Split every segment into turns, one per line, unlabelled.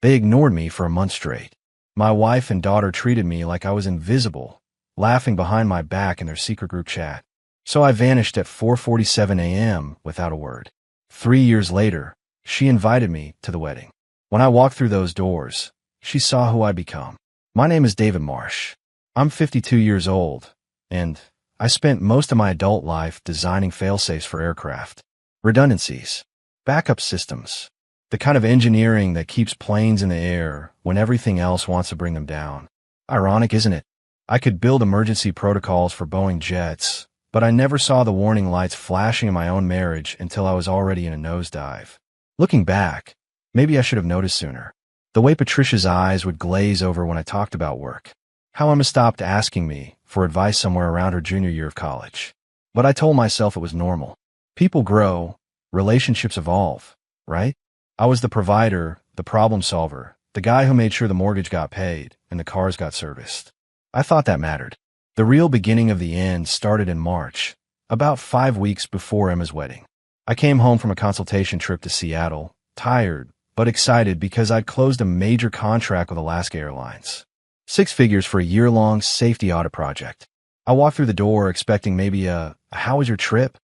They ignored me for a month straight. My wife and daughter treated me like I was invisible, laughing behind my back in their secret group chat. So I vanished at 4:47 a.m. without a word. 3 years later, she invited me to the wedding. When I walked through those doors, she saw who I'd become. My name is David Marsh. I'm 52 years old, and I spent most of my adult life designing failsafes for aircraft, redundancies, backup systems, the kind of engineering that keeps planes in the air when everything else wants to bring them down. Ironic, isn't it? I could build emergency protocols for Boeing jets, but I never saw the warning lights flashing in my own marriage until I was already in a nosedive. Looking back, maybe I should have noticed sooner. The way Patricia's eyes would glaze over when I talked about work. How Emma stopped asking me for advice somewhere around her junior year of college. But I told myself it was normal. People grow, relationships evolve, right? I was the provider, the problem solver, the guy who made sure the mortgage got paid and the cars got serviced. I thought that mattered. The real beginning of the end started in March, about 5 weeks before Emma's wedding. I came home from a consultation trip to Seattle, tired, but excited because I'd closed a major contract with Alaska Airlines. 6 figures for a year-long safety audit project. I walked through the door expecting maybe "How was your trip?"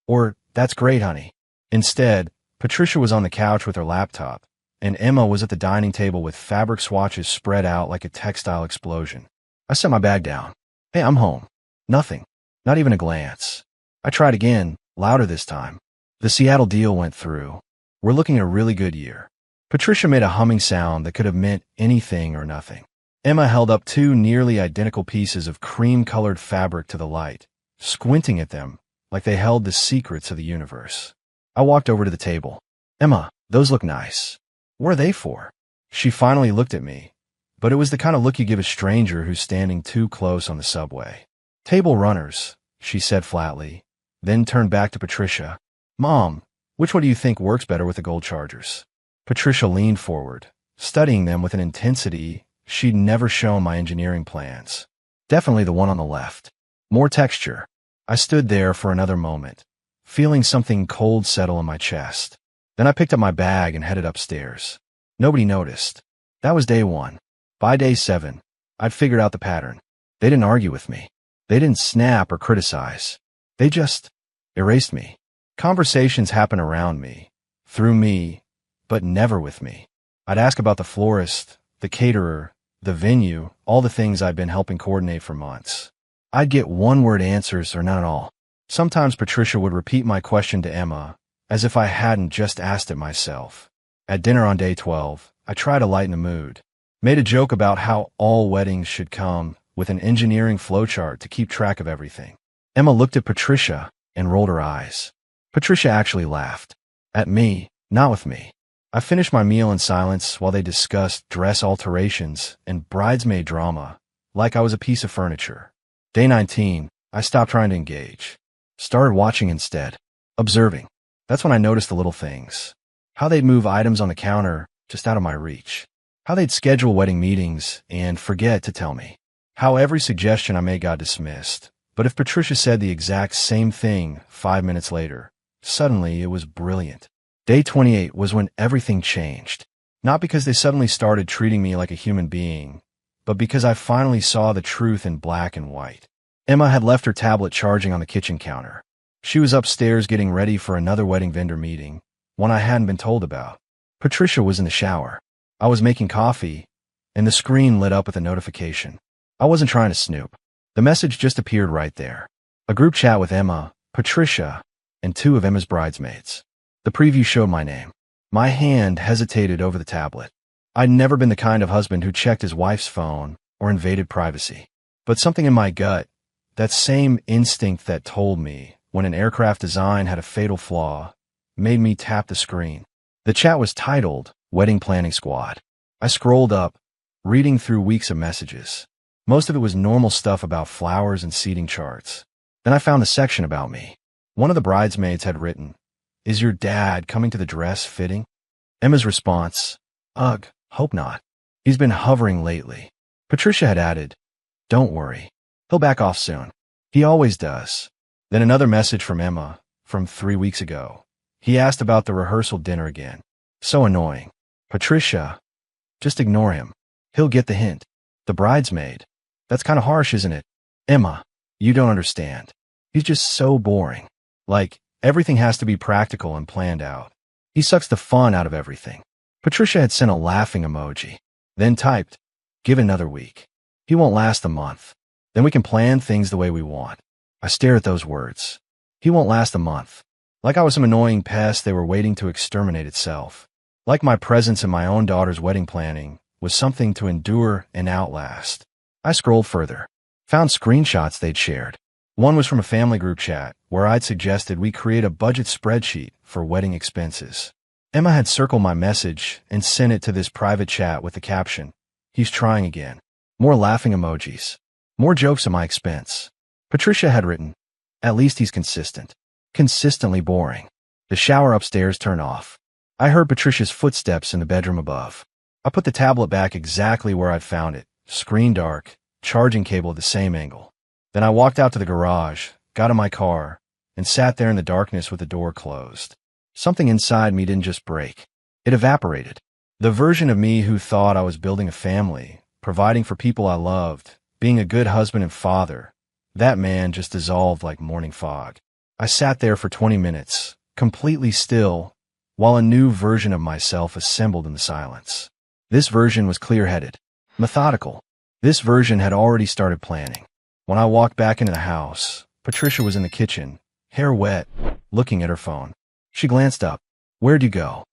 or "That's great, honey." Instead, Patricia was on the couch with her laptop, and Emma was at the dining table with fabric swatches spread out like a textile explosion. I set my bag down. "Hey, I'm home." Nothing. Not even a glance. I tried again, louder this time. The Seattle deal went through. We're looking at a really good year. Patricia made a humming sound that could have meant anything or nothing. Emma held up 2 nearly identical pieces of cream-colored fabric to the light, squinting at them like they held the secrets of the universe. I walked over to the table. "Emma, those look nice. What are they for?" She finally looked at me, but it was the kind of look you give a stranger who's standing too close on the subway. "Table runners," she said flatly, then turned back to Patricia. "Mom, which one do you think works better with the gold chargers?" Patricia leaned forward, studying them with an intensity she'd never shown my engineering plans. "Definitely the one on the left. More texture." I stood there for another moment, feeling something cold settle in my chest. Then I picked up my bag and headed upstairs. Nobody noticed. That was day 1. By day 7, I'd figured out the pattern. They didn't argue with me. They didn't snap or criticize. They just erased me. Conversations happened around me, through me, but never with me. I'd ask about the florist, the caterer, the venue, all the things I'd been helping coordinate for months. I'd get one-word answers or none at all. Sometimes Patricia would repeat my question to Emma, as if I hadn't just asked it myself. At dinner on day 12, I tried to lighten the mood. Made a joke about how all weddings should come with an engineering flowchart to keep track of everything. Emma looked at Patricia and rolled her eyes. Patricia actually laughed. At me, not with me. I finished my meal in silence while they discussed dress alterations and bridesmaid drama, like I was a piece of furniture. Day 19, I stopped trying to engage. Started watching instead. Observing. That's when I noticed the little things. How they'd move items on the counter just out of my reach. How they'd schedule wedding meetings and forget to tell me. How every suggestion I made got dismissed. But if Patricia said the exact same thing 5 minutes later, suddenly it was brilliant. Day 28 was when everything changed. Not because they suddenly started treating me like a human being, but because I finally saw the truth in black and white. Emma had left her tablet charging on the kitchen counter. She was upstairs getting ready for another wedding vendor meeting, one I hadn't been told about. Patricia was in the shower. I was making coffee, and the screen lit up with a notification. I wasn't trying to snoop. The message just appeared right there. A group chat with Emma, Patricia, and 2 of Emma's bridesmaids. The preview showed my name. My hand hesitated over the tablet. I'd never been the kind of husband who checked his wife's phone or invaded privacy. But something in my gut, that same instinct that told me when an aircraft design had a fatal flaw, made me tap the screen. The chat was titled Wedding Planning Squad. I scrolled up, reading through weeks of messages. Most of it was normal stuff about flowers and seating charts. Then I found a section about me. One of the bridesmaids had written, "Is your dad coming to the dress fitting?" Emma's response, "Ugh, hope not. He's been hovering lately." Patricia had added, "Don't worry. He'll back off soon. He always does." Then another message from Emma, from 3 weeks ago. He asked about the rehearsal dinner again. So annoying. Patricia, Just ignore him. He'll get the hint. The bridesmaid. That's kind of harsh, isn't it? Emma, you don't understand. He's just so boring. Like, everything has to be practical and planned out. He sucks the fun out of everything. Patricia had sent a laughing emoji, then typed, "Give it another week. He won't last a month. Then we can plan things the way we want." I stared at those words. He won't last a month. Like I was some annoying pest they were waiting to exterminate itself. Like my presence in my own daughter's wedding planning was something to endure and outlast. I scrolled further, found screenshots they'd shared. One was from a family group chat where I'd suggested we create a budget spreadsheet for wedding expenses. Emma had circled my message and sent it to this private chat with the caption, "He's trying again." More laughing emojis. More jokes at my expense. Patricia had written, "At least he's consistent. Consistently boring." The shower upstairs turned off. I heard Patricia's footsteps in the bedroom above. I put the tablet back exactly where I'd found it, screen dark, charging cable at the same angle. Then I walked out to the garage, got in my car, and sat there in the darkness with the door closed. Something inside me didn't just break. It evaporated. The version of me who thought I was building a family, providing for people I loved, being a good husband and father, that man just dissolved like morning fog. I sat there for 20 minutes, completely still, while a new version of myself assembled in the silence. This version was clear-headed, methodical. This version had already started planning. When I walked back into the house, Patricia was in the kitchen, hair wet, looking at her phone. She glanced up. "Where'd you go?"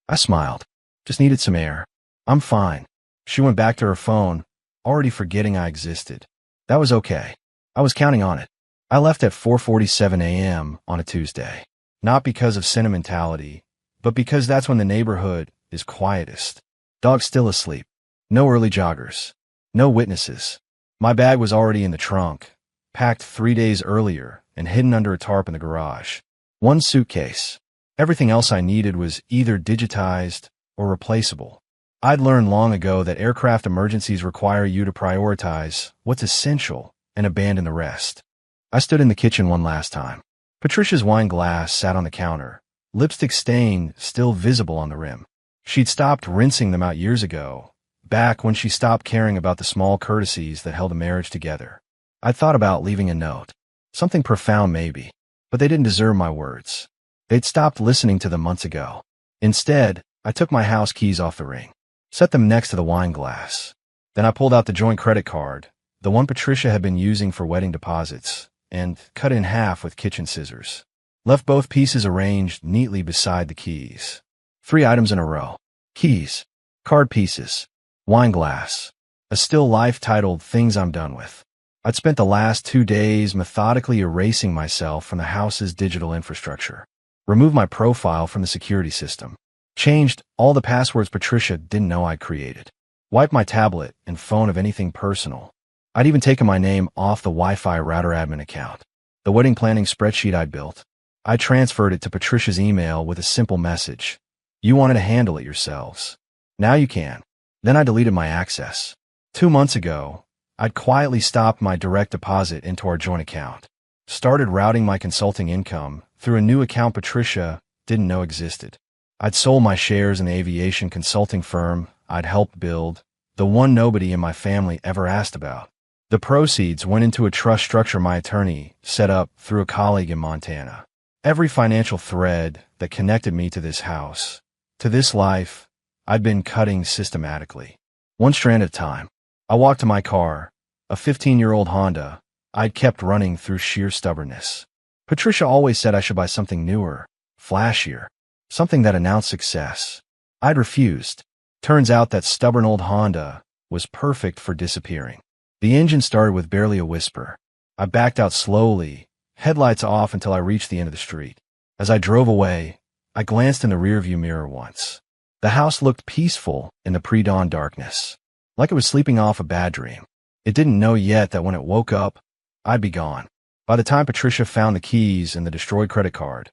I smiled. "Just needed some air. I'm fine." She went back to her phone, already forgetting I existed. That was okay. I was counting on it. I left at 4:47 a.m. on a Tuesday. Not because of sentimentality, but because that's when the neighborhood is quietest. Dogs still asleep. No early joggers. No witnesses. My bag was already in the trunk, packed 3 days earlier and hidden under a tarp in the garage. One suitcase. Everything else I needed was either digitized or replaceable. I'd learned long ago that aircraft emergencies require you to prioritize what's essential and abandon the rest. I stood in the kitchen one last time. Patricia's wine glass sat on the counter, lipstick stain still visible on the rim. She'd stopped rinsing them out years ago, back when she stopped caring about the small courtesies that held a marriage together. I'd thought about leaving a note. Something profound maybe, but they didn't deserve my words. They'd stopped listening to them months ago. Instead, I took my house keys off the ring, set them next to the wine glass. Then I pulled out the joint credit card, the one Patricia had been using for wedding deposits, and cut it in half with kitchen scissors. Left both pieces arranged neatly beside the keys. 3 items in a row. Keys, card pieces, wine glass, a still life titled Things I'm Done With. I'd spent the last 2 days methodically erasing myself from the house's digital infrastructure. Removed my profile from the security system. Changed all the passwords Patricia didn't know I'd created. Wiped my tablet and phone of anything personal. I'd even taken my name off the Wi-Fi router admin account. The wedding planning spreadsheet I'd built, I transferred it to Patricia's email with a simple message. "You wanted to handle it yourselves. Now you can." Then I deleted my access. 2 months ago, I'd quietly stopped my direct deposit into our joint account. Started routing my consulting income through a new account Patricia didn't know existed. I'd sold my shares in the aviation consulting firm I'd helped build, the one nobody in my family ever asked about. The proceeds went into a trust structure my attorney set up through a colleague in Montana. Every financial thread that connected me to this house, to this life, I'd been cutting systematically. One strand at a time. I walked to my car, a 15-year-old Honda I'd kept running through sheer stubbornness. Patricia always said I should buy something newer, flashier, something that announced success. I'd refused. Turns out that stubborn old Honda was perfect for disappearing. The engine started with barely a whisper. I backed out slowly, headlights off until I reached the end of the street. As I drove away, I glanced in the rearview mirror once. The house looked peaceful in the pre-dawn darkness, like it was sleeping off a bad dream. It didn't know yet that when it woke up, I'd be gone. By the time Patricia found the keys and the destroyed credit card,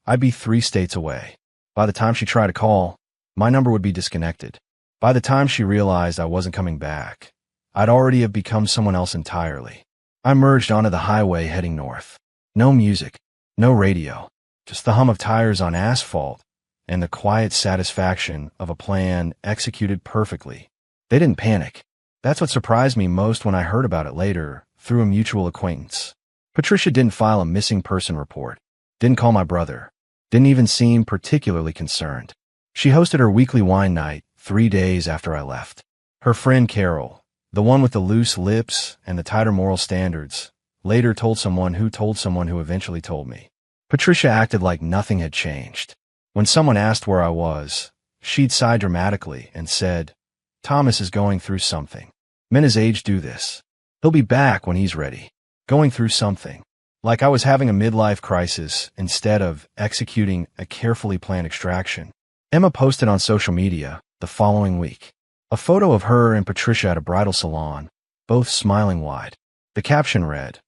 I'd be 3 states away. By the time she tried to call, my number would be disconnected. By the time she realized I wasn't coming back, I'd already have become someone else entirely. I merged onto the highway heading north. No music, no radio, just the hum of tires on asphalt and the quiet satisfaction of a plan executed perfectly. They didn't panic. That's what surprised me most when I heard about it later, through a mutual acquaintance. Patricia didn't file a missing person report, didn't call my brother, didn't even seem particularly concerned. She hosted her weekly wine night 3 days after I left. Her friend Carol, the one with the loose lips and the tighter moral standards, later told someone who eventually told me. Patricia acted like nothing had changed. When someone asked where I was, she'd sigh dramatically and said, "Thomas is going through something. Men his age do this. He'll be back when he's ready." Going through something. Like I was having a midlife crisis instead of executing a carefully planned extraction. Emma posted on social media the following week a photo of her and Patricia at a bridal salon, both smiling wide. The caption read,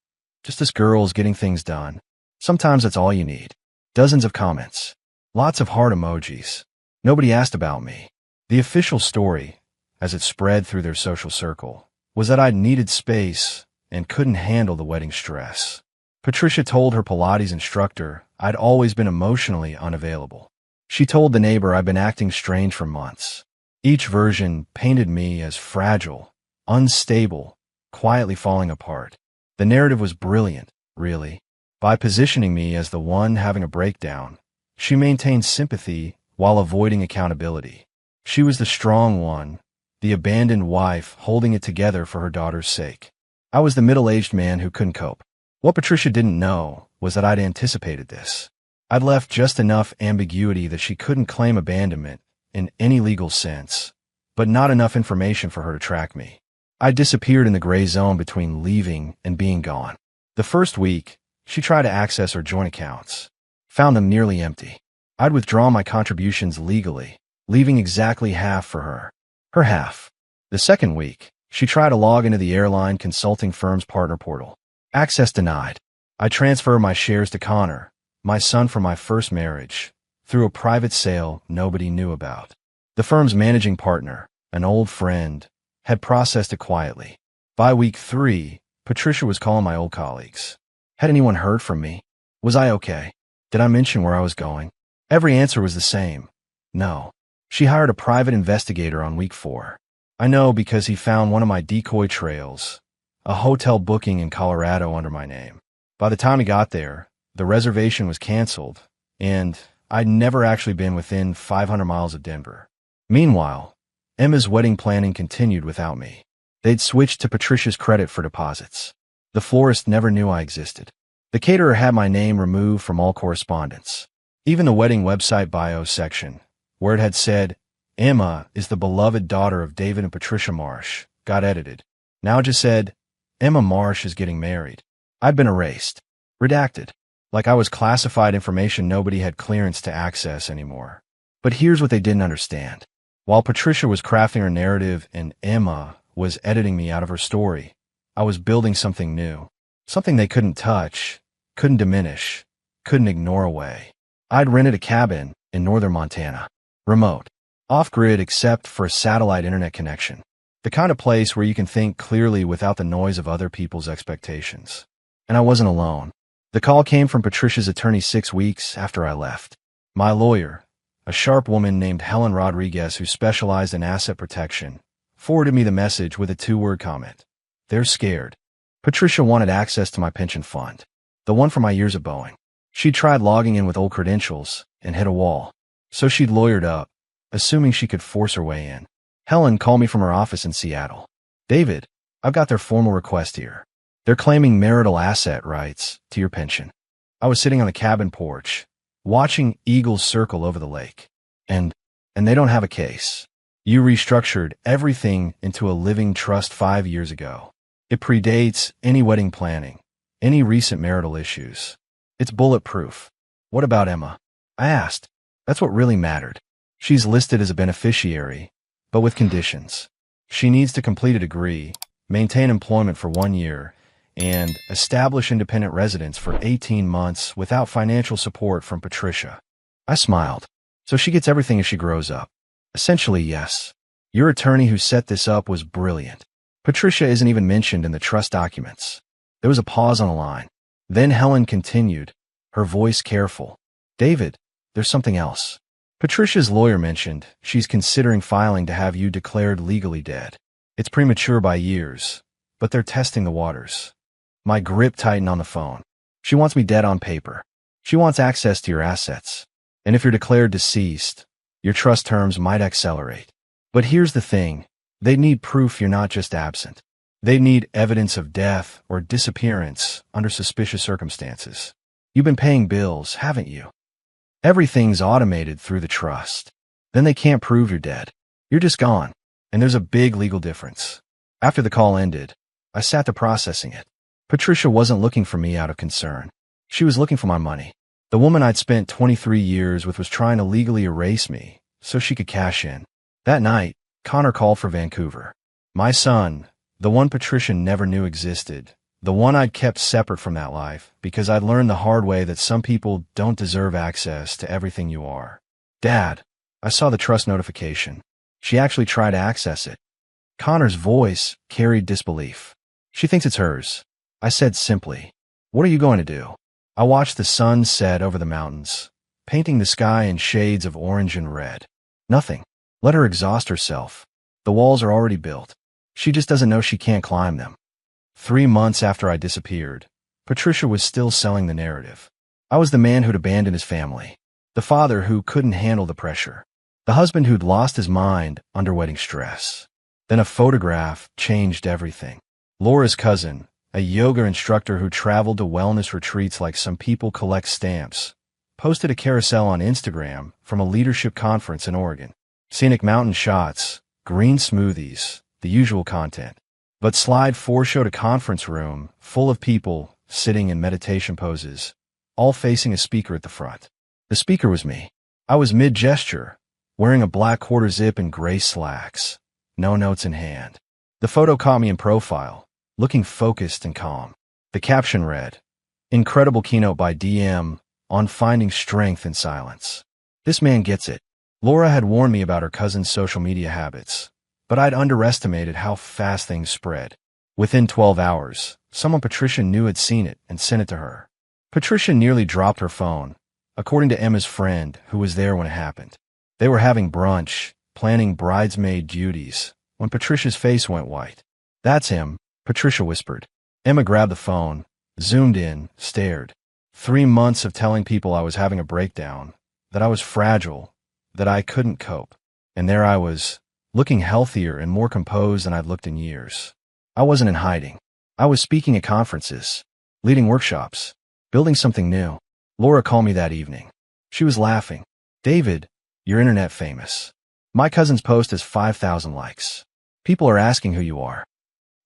"Just us girls getting things done. Sometimes that's all you need." Dozens of comments. Lots of heart emojis. Nobody asked about me. The official story, as it spread through their social circle, was that I'd needed space and couldn't handle the wedding stress. Patricia told her Pilates instructor I'd always been emotionally unavailable. She told the neighbor I'd been acting strange for months. Each version painted me as fragile, unstable, quietly falling apart. The narrative was brilliant, really. By positioning me as the one having a breakdown, she maintained sympathy while avoiding accountability. She was the strong one, the abandoned wife holding it together for her daughter's sake. I was the middle-aged man who couldn't cope. What Patricia didn't know was that I'd anticipated this. I'd left just enough ambiguity that she couldn't claim abandonment in any legal sense, but not enough information for her to track me. I disappeared in the gray zone between leaving and being gone. The first week, she tried to access her joint accounts. Found them nearly empty. I'd withdrawn my contributions legally, leaving exactly half for her. Her half. The second week, she tried to log into the airline consulting firm's partner portal. Access denied. I transferred my shares to Connor, my son from my first marriage, through a private sale nobody knew about. The firm's managing partner, an old friend, had processed it quietly. By week 3, Patricia was calling my old colleagues. Had anyone heard from me? Was I okay? Did I mention where I was going? Every answer was the same. No. She hired a private investigator on week 4. I know because he found one of my decoy trails, a hotel booking in Colorado under my name. By the time he got there, the reservation was canceled, and I'd never actually been within 500 miles of Denver. Meanwhile, Emma's wedding planning continued without me. They'd switched to Patricia's credit for deposits. The florist never knew I existed. The caterer had my name removed from all correspondence. Even the wedding website bio section, where it had said, "Emma is the beloved daughter of David and Patricia Marsh," got edited. Now it just said, "Emma Marsh is getting married." I'd been erased. Redacted. Like I was classified information nobody had clearance to access anymore. But here's what they didn't understand. While Patricia was crafting her narrative and Emma was editing me out of her story, I was building something new. Something they couldn't touch, couldn't diminish, couldn't ignore away. I'd rented a cabin in northern Montana. Remote. Off-grid except for a satellite internet connection. The kind of place where you can think clearly without the noise of other people's expectations. And I wasn't alone. The call came from Patricia's attorney 6 weeks after I left. My lawyer, a sharp woman named Helen Rodriguez who specialized in asset protection, forwarded me the message with a 2-word comment. "They're scared." Patricia wanted access to my pension fund, the one from my years at Boeing. She'd tried logging in with old credentials and hit a wall, so she'd lawyered up, assuming she could force her way in. Helen called me from her office in Seattle. "David, I've got their formal request here. They're claiming marital asset rights to your pension." I was sitting on the cabin porch, watching eagles circle over the lake. And they don't have a case. You restructured everything into a living trust 5 years ago. It predates any wedding planning, any recent marital issues. It's bulletproof. What about Emma? I asked. That's what really mattered. She's listed as a beneficiary, but with conditions. She needs to complete a degree, maintain employment for 1 year, and establish independent residence for 18 months without financial support from Patricia. I smiled. So she gets everything as she grows up. Essentially, yes. Your attorney who set this up was brilliant. Patricia isn't even mentioned in the trust documents. There was a pause on the line. Then Helen continued, her voice careful. "David, there's something else." Patricia's lawyer mentioned she's considering filing to have you declared legally dead. It's premature by years, but they're testing the waters. My grip tightened on the phone. She wants me dead on paper. She wants access to your assets. And if you're declared deceased, your trust terms might accelerate. But here's the thing. They need proof you're not just absent. They need evidence of death or disappearance under suspicious circumstances. You've been paying bills, haven't you? Everything's automated through the trust. Then they can't prove you're dead. You're just gone. And there's a big legal difference. After the call ended, I sat there processing it. Patricia wasn't looking for me out of concern. She was looking for my money. The woman I'd spent 23 years with was trying to legally erase me so she could cash in. That night, Connor called for Vancouver. My son, the one Patricia never knew existed, the one I'd kept separate from that life because I'd learned the hard way that some people don't deserve access to everything you are. Dad, I saw the trust notification. She actually tried to access it. Connor's voice carried disbelief. She thinks it's hers. I said simply, what are you going to do? I watched the sun set over the mountains, painting the sky in shades of orange and red. Nothing. Let her exhaust herself. The walls are already built. She just doesn't know she can't climb them. 3 months after I disappeared, Patricia was still selling the narrative. I was the man who'd abandoned his family, the father who couldn't handle the pressure, the husband who'd lost his mind under wedding stress. Then a photograph changed everything. Laura's cousin, a yoga instructor who traveled to wellness retreats like some people collect stamps, posted a carousel on Instagram from a leadership conference in Oregon. Scenic mountain shots, green smoothies, the usual content. But slide 4 showed a conference room full of people sitting in meditation poses, all facing a speaker at the front. The speaker was me. I was mid-gesture, wearing a black quarter zip and gray slacks, no notes in hand. The photo caught me in profile, looking focused and calm. The caption read, "Incredible keynote by DM on finding strength in silence." This man gets it. Laura had warned me about her cousin's social media habits, but I'd underestimated how fast things spread. Within 12 hours, someone Patricia knew had seen it and sent it to her. Patricia nearly dropped her phone, according to Emma's friend who was there when it happened. They were having brunch, planning bridesmaid duties, when Patricia's face went white. "That's him," Patricia whispered. Emma grabbed the phone, zoomed in, stared. 3 months of telling people I was having a breakdown, that I was fragile, that I couldn't cope. And there I was, looking healthier and more composed than I'd looked in years. I wasn't in hiding. I was speaking at conferences, leading workshops, building something new. Laura called me that evening. She was laughing. "David, you're internet famous. My cousin's post has 5,000 likes. People are asking who you are."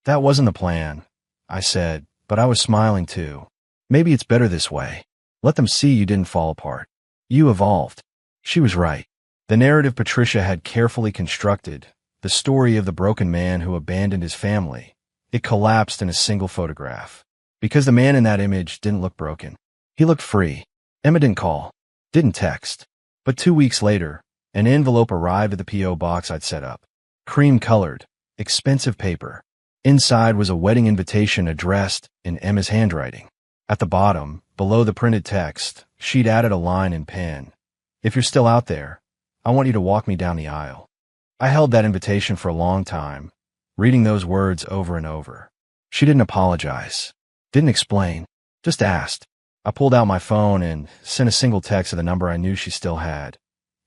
"That wasn't the plan," I said, but I was smiling too. "Maybe it's better this way. Let them see you didn't fall apart. You evolved." She was right. The narrative Patricia had carefully constructed, the story of the broken man who abandoned his family, it collapsed in a single photograph. Because the man in that image didn't look broken. He looked free. Emma didn't call, didn't text. But 2 weeks later, an envelope arrived at the P.O. box I'd set up. Cream-colored, expensive paper. Inside was a wedding invitation addressed in Emma's handwriting. At the bottom, below the printed text, she'd added a line in pen. "If you're still out there, I want you to walk me down the aisle." I held that invitation for a long time, reading those words over and over. She didn't apologize, didn't explain, just asked. I pulled out my phone and sent a single text to the number I knew she still had.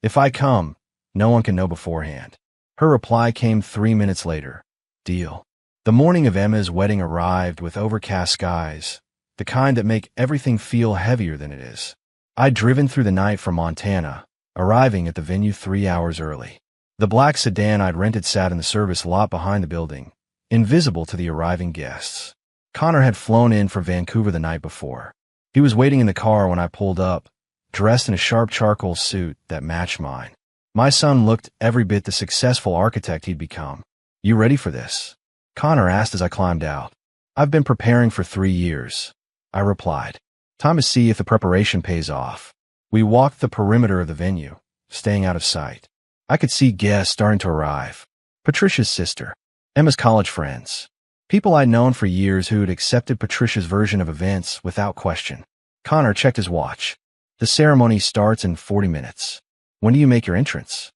"If I come, no one can know beforehand." Her reply came 3 minutes later. "Deal." The morning of Emma's wedding arrived with overcast skies, the kind that make everything feel heavier than it is. I'd driven through the night from Montana, arriving at the venue 3 hours early. The black sedan I'd rented sat in the service lot behind the building, invisible to the arriving guests. Connor had flown in from Vancouver the night before. He was waiting in the car when I pulled up, dressed in a sharp charcoal suit that matched mine. My son looked every bit the successful architect he'd become. "You ready for this?" Connor asked as I climbed out. "I've been preparing for 3 years," I replied. "Time to see if the preparation pays off." We walked the perimeter of the venue, staying out of sight. I could see guests starting to arrive. Patricia's sister, Emma's college friends, people I'd known for years who'd accepted Patricia's version of events without question. Connor checked his watch. "The ceremony starts in 40 minutes. When do you make your entrance?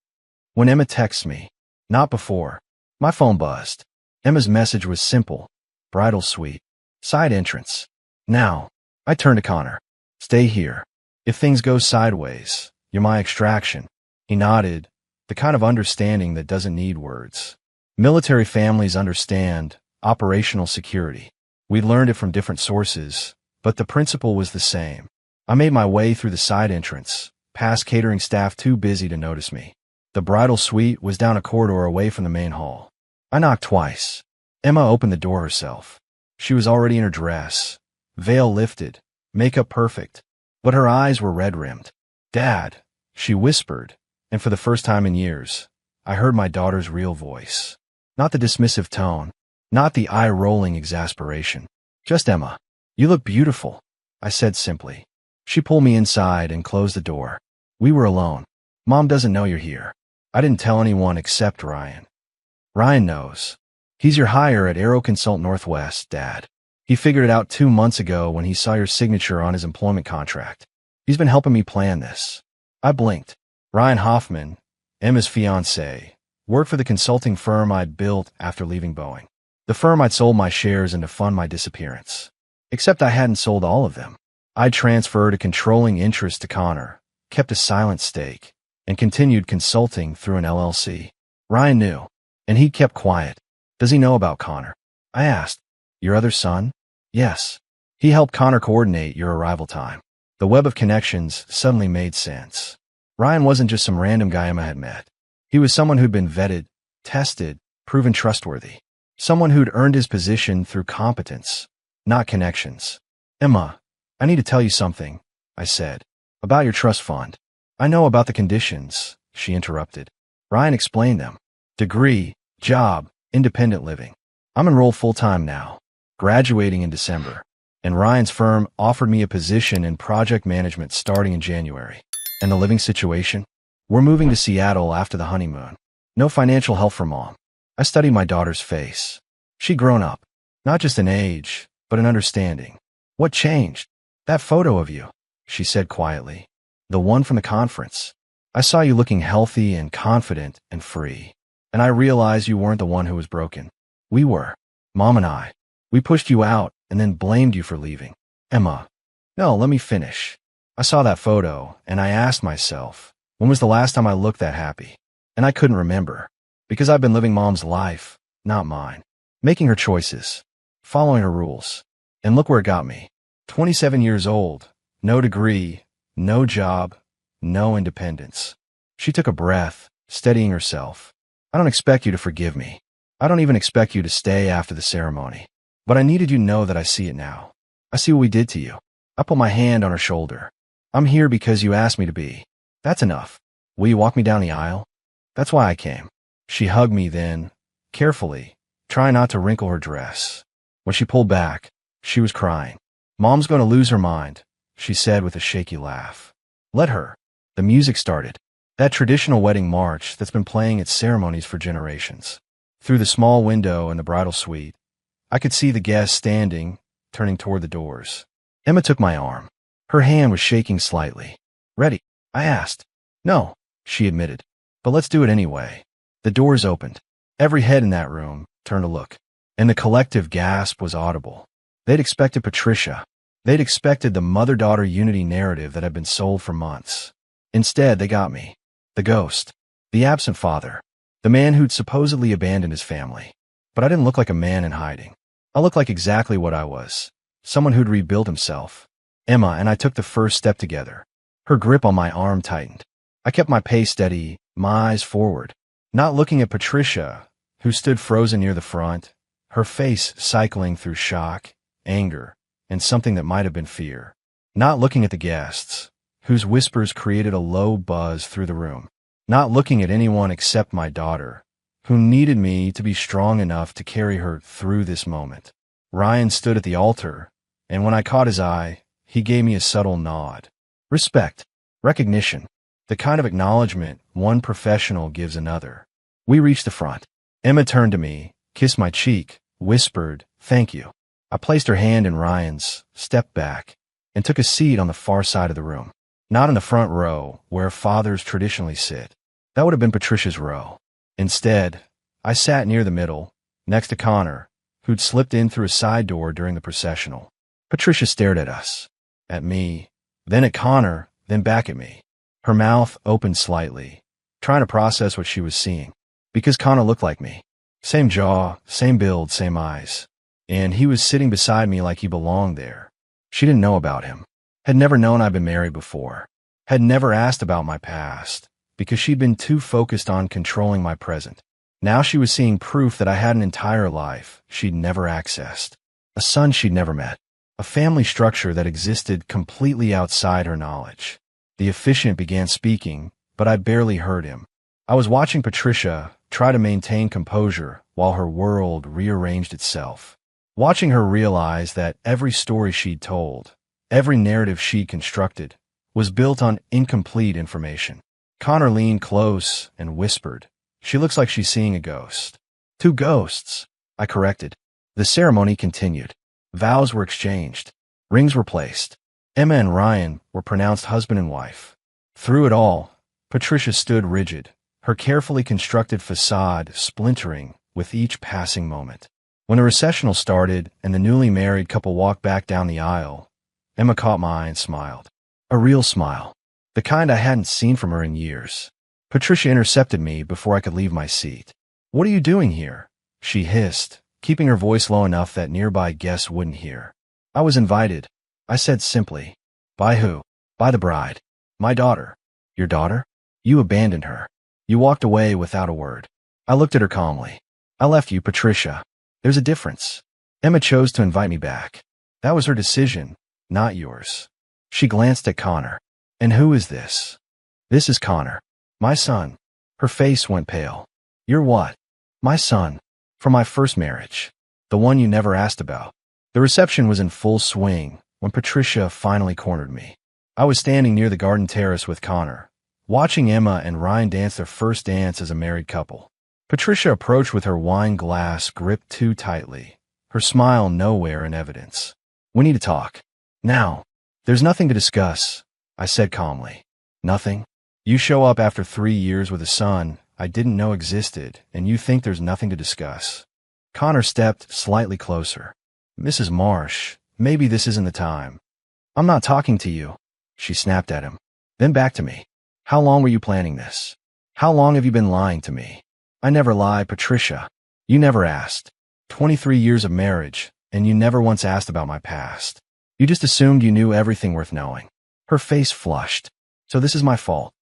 When Emma texts me. Not before. My phone buzzed. Emma's message was simple. Bridal suite. Side entrance. Now. I turned to Connor. Stay here. If things go sideways, you're my extraction. He nodded, the kind of understanding that doesn't need words. Military families understand operational security. We learned it from different sources, but the principle was the same. I made my way through the side entrance, past catering staff too busy to notice me. The bridal suite was down a corridor away from the main hall. I knocked twice. Emma opened the door herself. She was already in her dress, veil lifted, makeup perfect, but her eyes were red-rimmed. Dad, she whispered, and for the first time in years, I heard my daughter's real voice. Not the dismissive tone, not the eye-rolling exasperation. Just Emma. You look beautiful, I said simply. She pulled me inside and closed the door. We were alone. Mom doesn't know you're here. I didn't tell anyone except Ryan. Ryan knows. He's your hire at Aero Consult Northwest, Dad. He figured it out 2 months ago when he saw your signature on his employment contract. He's been helping me plan this. I blinked. Ryan Hoffman, Emma's fiancé, worked for the consulting firm I'd built after leaving Boeing. The firm I'd sold my shares in to fund my disappearance. Except I hadn't sold all of them. I'd transferred a controlling interest to Connor, kept a silent stake, and continued consulting through an LLC. Ryan knew, and he kept quiet. Does he know about Connor? I asked. Your other son? Yes. He helped Connor coordinate your arrival time. The web of connections suddenly made sense. Ryan wasn't just some random guy Emma had met. He was someone who'd been vetted, tested, proven trustworthy. Someone who'd earned his position through competence, not connections. Emma, I need to tell you something, I said. About your trust fund. I know about the conditions, she interrupted. Ryan explained them. Degree, job, independent living. I'm enrolled full-time now, graduating in December, and Ryan's firm offered me a position in project management starting in January. And the living situation? We're moving to Seattle after the honeymoon. No financial help from Mom. I studied my daughter's face. She'd grown up, not just in age, but in understanding. What changed? That photo of you, she said quietly. The one from the conference. I saw you looking healthy and confident and free. And I realized you weren't the one who was broken. We were. Mom and I. We pushed you out and then blamed you for leaving. Emma. No, let me finish. I saw that photo and I asked myself, when was the last time I looked that happy? And I couldn't remember. Because I've been living Mom's life, not mine. Making her choices. Following her rules. And look where it got me. 27 years old. No degree. No job. No independence. She took a breath, steadying herself. I don't expect you to forgive me. I don't even expect you to stay after the ceremony. But I needed you to know that I see it now. I see what we did to you. I put my hand on her shoulder. I'm here because you asked me to be. That's enough. Will you walk me down the aisle? That's why I came. She hugged me then, carefully, trying not to wrinkle her dress. When she pulled back, she was crying. Mom's going to lose her mind, she said with a shaky laugh. Let her. The music started. That traditional wedding march that's been playing at ceremonies for generations. Through the small window in the bridal suite, I could see the guests standing, turning toward the doors. Emma took my arm. Her hand was shaking slightly. Ready? I asked. No, she admitted. But let's do it anyway. The doors opened. Every head in that room turned to look. And the collective gasp was audible. They'd expected Patricia. They'd expected the mother-daughter unity narrative that had been sold for months. Instead, they got me. The ghost. The absent father. The man who'd supposedly abandoned his family. But I didn't look like a man in hiding. I looked like exactly what I was. Someone who'd rebuilt himself. Emma and I took the first step together. Her grip on my arm tightened. I kept my pace steady, my eyes forward. Not looking at Patricia, who stood frozen near the front, her face cycling through shock, anger, and something that might have been fear. Not looking at the guests, whose whispers created a low buzz through the room. Not looking at anyone except my daughter, who needed me to be strong enough to carry her through this moment. Ryan stood at the altar, and when I caught his eye, he gave me a subtle nod. Respect. Recognition. The kind of acknowledgement one professional gives another. We reached the front. Emma turned to me, kissed my cheek, whispered, "Thank you." I placed her hand in Ryan's, stepped back, and took a seat on the far side of the room. Not in the front row, where fathers traditionally sit. That would have been Patricia's row. Instead, I sat near the middle, next to Connor, who'd slipped in through a side door during the processional. Patricia stared at us, at me, then at Connor, then back at me. Her mouth opened slightly, trying to process what she was seeing. Because Connor looked like me. Same jaw, same build, same eyes. And he was sitting beside me like he belonged there. She didn't know about him. Had never known I'd been married before. Had never asked about my past, because she'd been too focused on controlling my present. Now she was seeing proof that I had an entire life she'd never accessed. A son she'd never met. A family structure that existed completely outside her knowledge. The officiant began speaking, but I barely heard him. I was watching Patricia try to maintain composure while her world rearranged itself. Watching her realize that every story she'd told, every narrative she'd constructed, was built on incomplete information. Connor leaned close and whispered, "She looks like she's seeing a ghost." "Two ghosts," I corrected. The ceremony continued. Vows were exchanged. Rings were placed. Emma and Ryan were pronounced husband and wife. Through it all, Patricia stood rigid, her carefully constructed facade splintering with each passing moment. When the recessional started and the newly married couple walked back down the aisle, Emma caught my eye and smiled. A real smile. The kind I hadn't seen from her in years. Patricia intercepted me before I could leave my seat. "What are you doing here?" she hissed, keeping her voice low enough that nearby guests wouldn't hear. "I was invited," I said simply. "By who?" "By the bride. My daughter." "Your daughter? You abandoned her. You walked away without a word." I looked at her calmly. "I left you, Patricia. There's a difference. Emma chose to invite me back. That was her decision, not yours." She glanced at Connor. "And who is this?" "This is Connor. My son." Her face went pale. "You're what?" "My son. From my first marriage. The one you never asked about." The reception was in full swing when Patricia finally cornered me. I was standing near the garden terrace with Connor, watching Emma and Ryan dance their first dance as a married couple. Patricia approached with her wine glass gripped too tightly, her smile nowhere in evidence. "We need to talk. Now." "There's nothing to discuss," I said calmly. "Nothing? You show up after 3 years with a son I didn't know existed, and you think there's nothing to discuss?" Connor stepped slightly closer. "Mrs. Marsh, maybe this isn't the time." "I'm not talking to you," she snapped at him. Then back to me. "How long were you planning this? How long have you been lying to me?" "I never lie, Patricia. You never asked. 23 years of marriage, and you never once asked about my past. You just assumed you knew everything worth knowing." Her face flushed. "So this is my fault."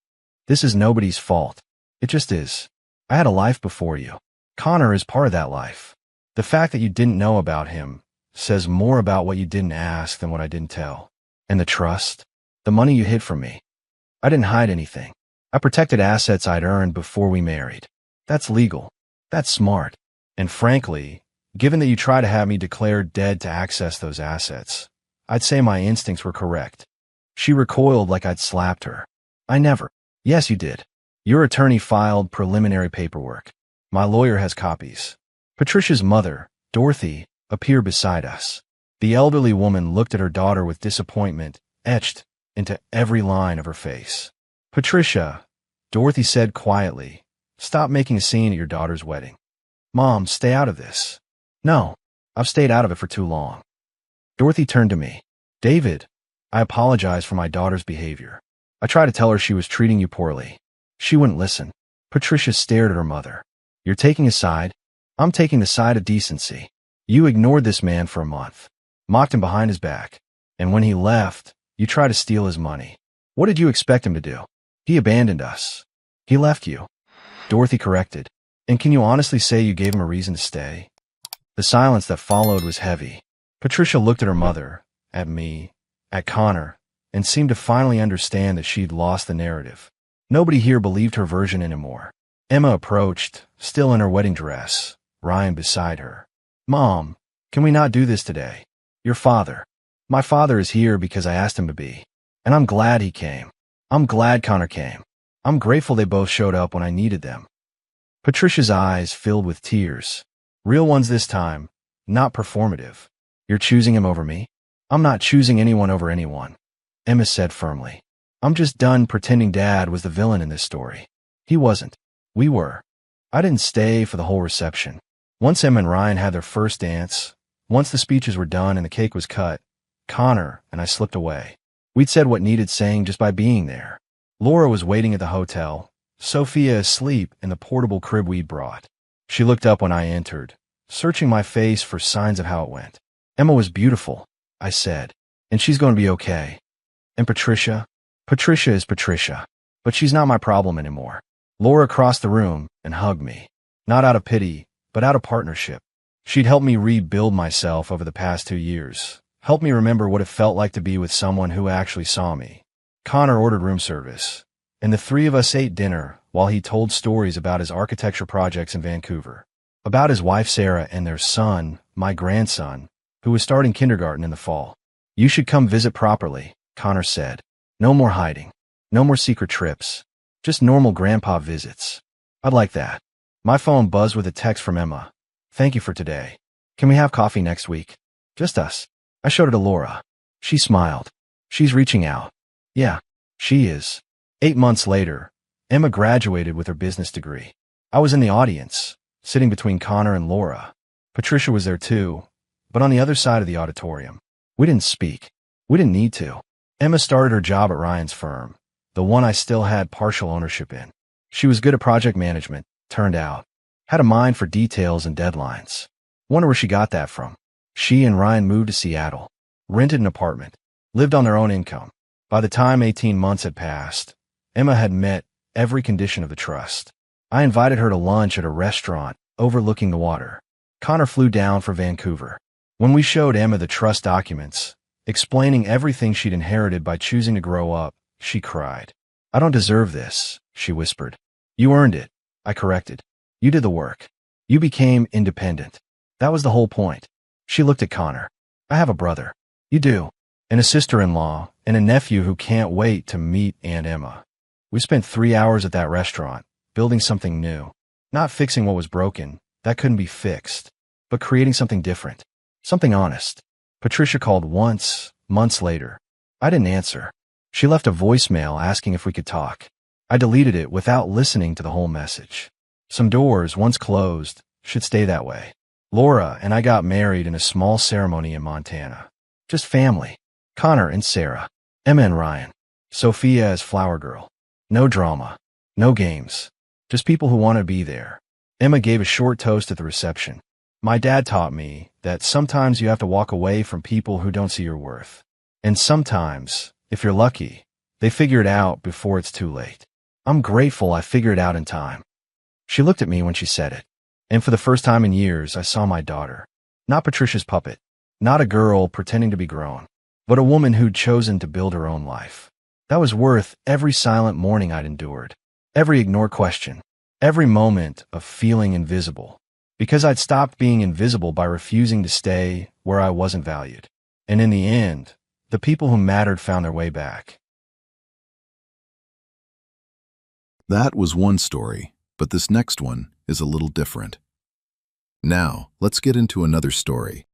"This is nobody's fault. It just is. I had a life before you. Connor is part of that life. The fact that you didn't know about him says more about what you didn't ask than what I didn't tell. And the trust? The money you hid from me. I didn't hide anything. I protected assets I'd earned before we married. That's legal. That's smart. And frankly, given that you try to have me declared dead to access those assets, I'd say my instincts were correct." She recoiled like I'd slapped her. "I never." "Yes, you did. Your attorney filed preliminary paperwork. My lawyer has copies." Patricia's mother, Dorothy, appeared beside us. The elderly woman looked at her daughter with disappointment etched into every line of her face. "Patricia," Dorothy said quietly, "stop making a scene at your daughter's wedding." "Mom, stay out of this." "No, I've stayed out of it for too long." Dorothy turned to me. "David, I apologize for my daughter's behavior. I tried to tell her she was treating you poorly. She wouldn't listen." Patricia stared at her mother. "You're taking a side? I'm taking the side of decency. You ignored this man for a month, mocked him behind his back, and when he left, you tried to steal his money. What did you expect him to do? He abandoned us. He left you." Dorothy corrected. "And can you honestly say you gave him a reason to stay?" The silence that followed was heavy. Patricia looked at her mother, at me, at Connor, and seemed to finally understand that she'd lost the narrative. Nobody here believed her version anymore. Emma approached, still in her wedding dress, Ryan beside her. "Mom, can we not do this today? Your father. My father is here because I asked him to be. And I'm glad he came. I'm glad Connor came. I'm grateful they both showed up when I needed them." Patricia's eyes filled with tears. Real ones this time, not performative. "You're choosing him over me?" "I'm not choosing anyone over anyone," Emma said firmly. I'm just done pretending Dad was the villain in this story. He wasn't. We were. I didn't stay for the whole reception. Once Emma and Ryan had their first dance, once the speeches were done and the cake was cut, Connor and I slipped away. We'd said what needed saying just by being there. Laura was waiting at the hotel, Sophia asleep in the portable crib we'd brought. She looked up when I entered, searching my face for signs of how it went. Emma was beautiful, I said, and she's going to be okay. And Patricia? Patricia is Patricia, but she's not my problem anymore. Laura crossed the room and hugged me, not out of pity, but out of partnership. She'd helped me rebuild myself over the past 2 years, helped me remember what it felt like to be with someone who actually saw me. Connor ordered room service, and the three of us ate dinner while he told stories about his architecture projects in Vancouver, about his wife Sarah and their son, my grandson, who was starting kindergarten in the fall. You should come visit properly, Connor said. No more hiding. No more secret trips. Just normal grandpa visits. I'd like that. My phone buzzed with a text from Emma. Thank you for today. Can we have coffee next week? Just us. I showed it to Laura. She smiled. She's reaching out. Yeah, she is. 8 months later, Emma graduated with her business degree. I was in the audience, sitting between Connor and Laura. Patricia was there too, but on the other side of the auditorium. We didn't speak. We didn't need to. Emma started her job at Ryan's firm, the one I still had partial ownership in. She was good at project management, turned out. Had a mind for details and deadlines. Wonder where she got that from. She and Ryan moved to Seattle, rented an apartment, lived on their own income. By the time 18 months had passed, Emma had met every condition of the trust. I invited her to lunch at a restaurant overlooking the water. Connor flew down for Vancouver. When we showed Emma the trust documents, explaining everything she'd inherited by choosing to grow up, she cried. I don't deserve this, she whispered. You earned it, I corrected. You did the work. You became independent. That was the whole point. She looked at Connor. I have a brother. You do. And a sister-in-law, and a nephew who can't wait to meet Aunt Emma. We spent 3 hours at that restaurant, building something new. Not fixing what was broken, that couldn't be fixed, but creating something different. Something honest. Patricia called once, months later. I didn't answer. She left a voicemail asking if we could talk. I deleted it without listening to the whole message. Some doors, once closed, should stay that way. Laura and I got married in a small ceremony in Montana. Just family. Connor and Sarah. Emma and Ryan. Sophia as flower girl. No drama. No games. Just people who want to be there. Emma gave a short toast at the reception. My dad taught me that sometimes you have to walk away from people who don't see your worth. And sometimes, if you're lucky, they figure it out before it's too late. I'm grateful I figured it out in time. She looked at me when she said it. And for the first time in years, I saw my daughter. Not Patricia's puppet. Not a girl pretending to be grown. But a woman who'd chosen to build her own life. That was worth every silent morning I'd endured. Every ignored question. Every moment of feeling invisible. Because I'd stopped being invisible by refusing to stay where I wasn't valued. And in the end, the people who mattered found their way back.
That was one story, but this next one is a little different. Now, let's get into another story.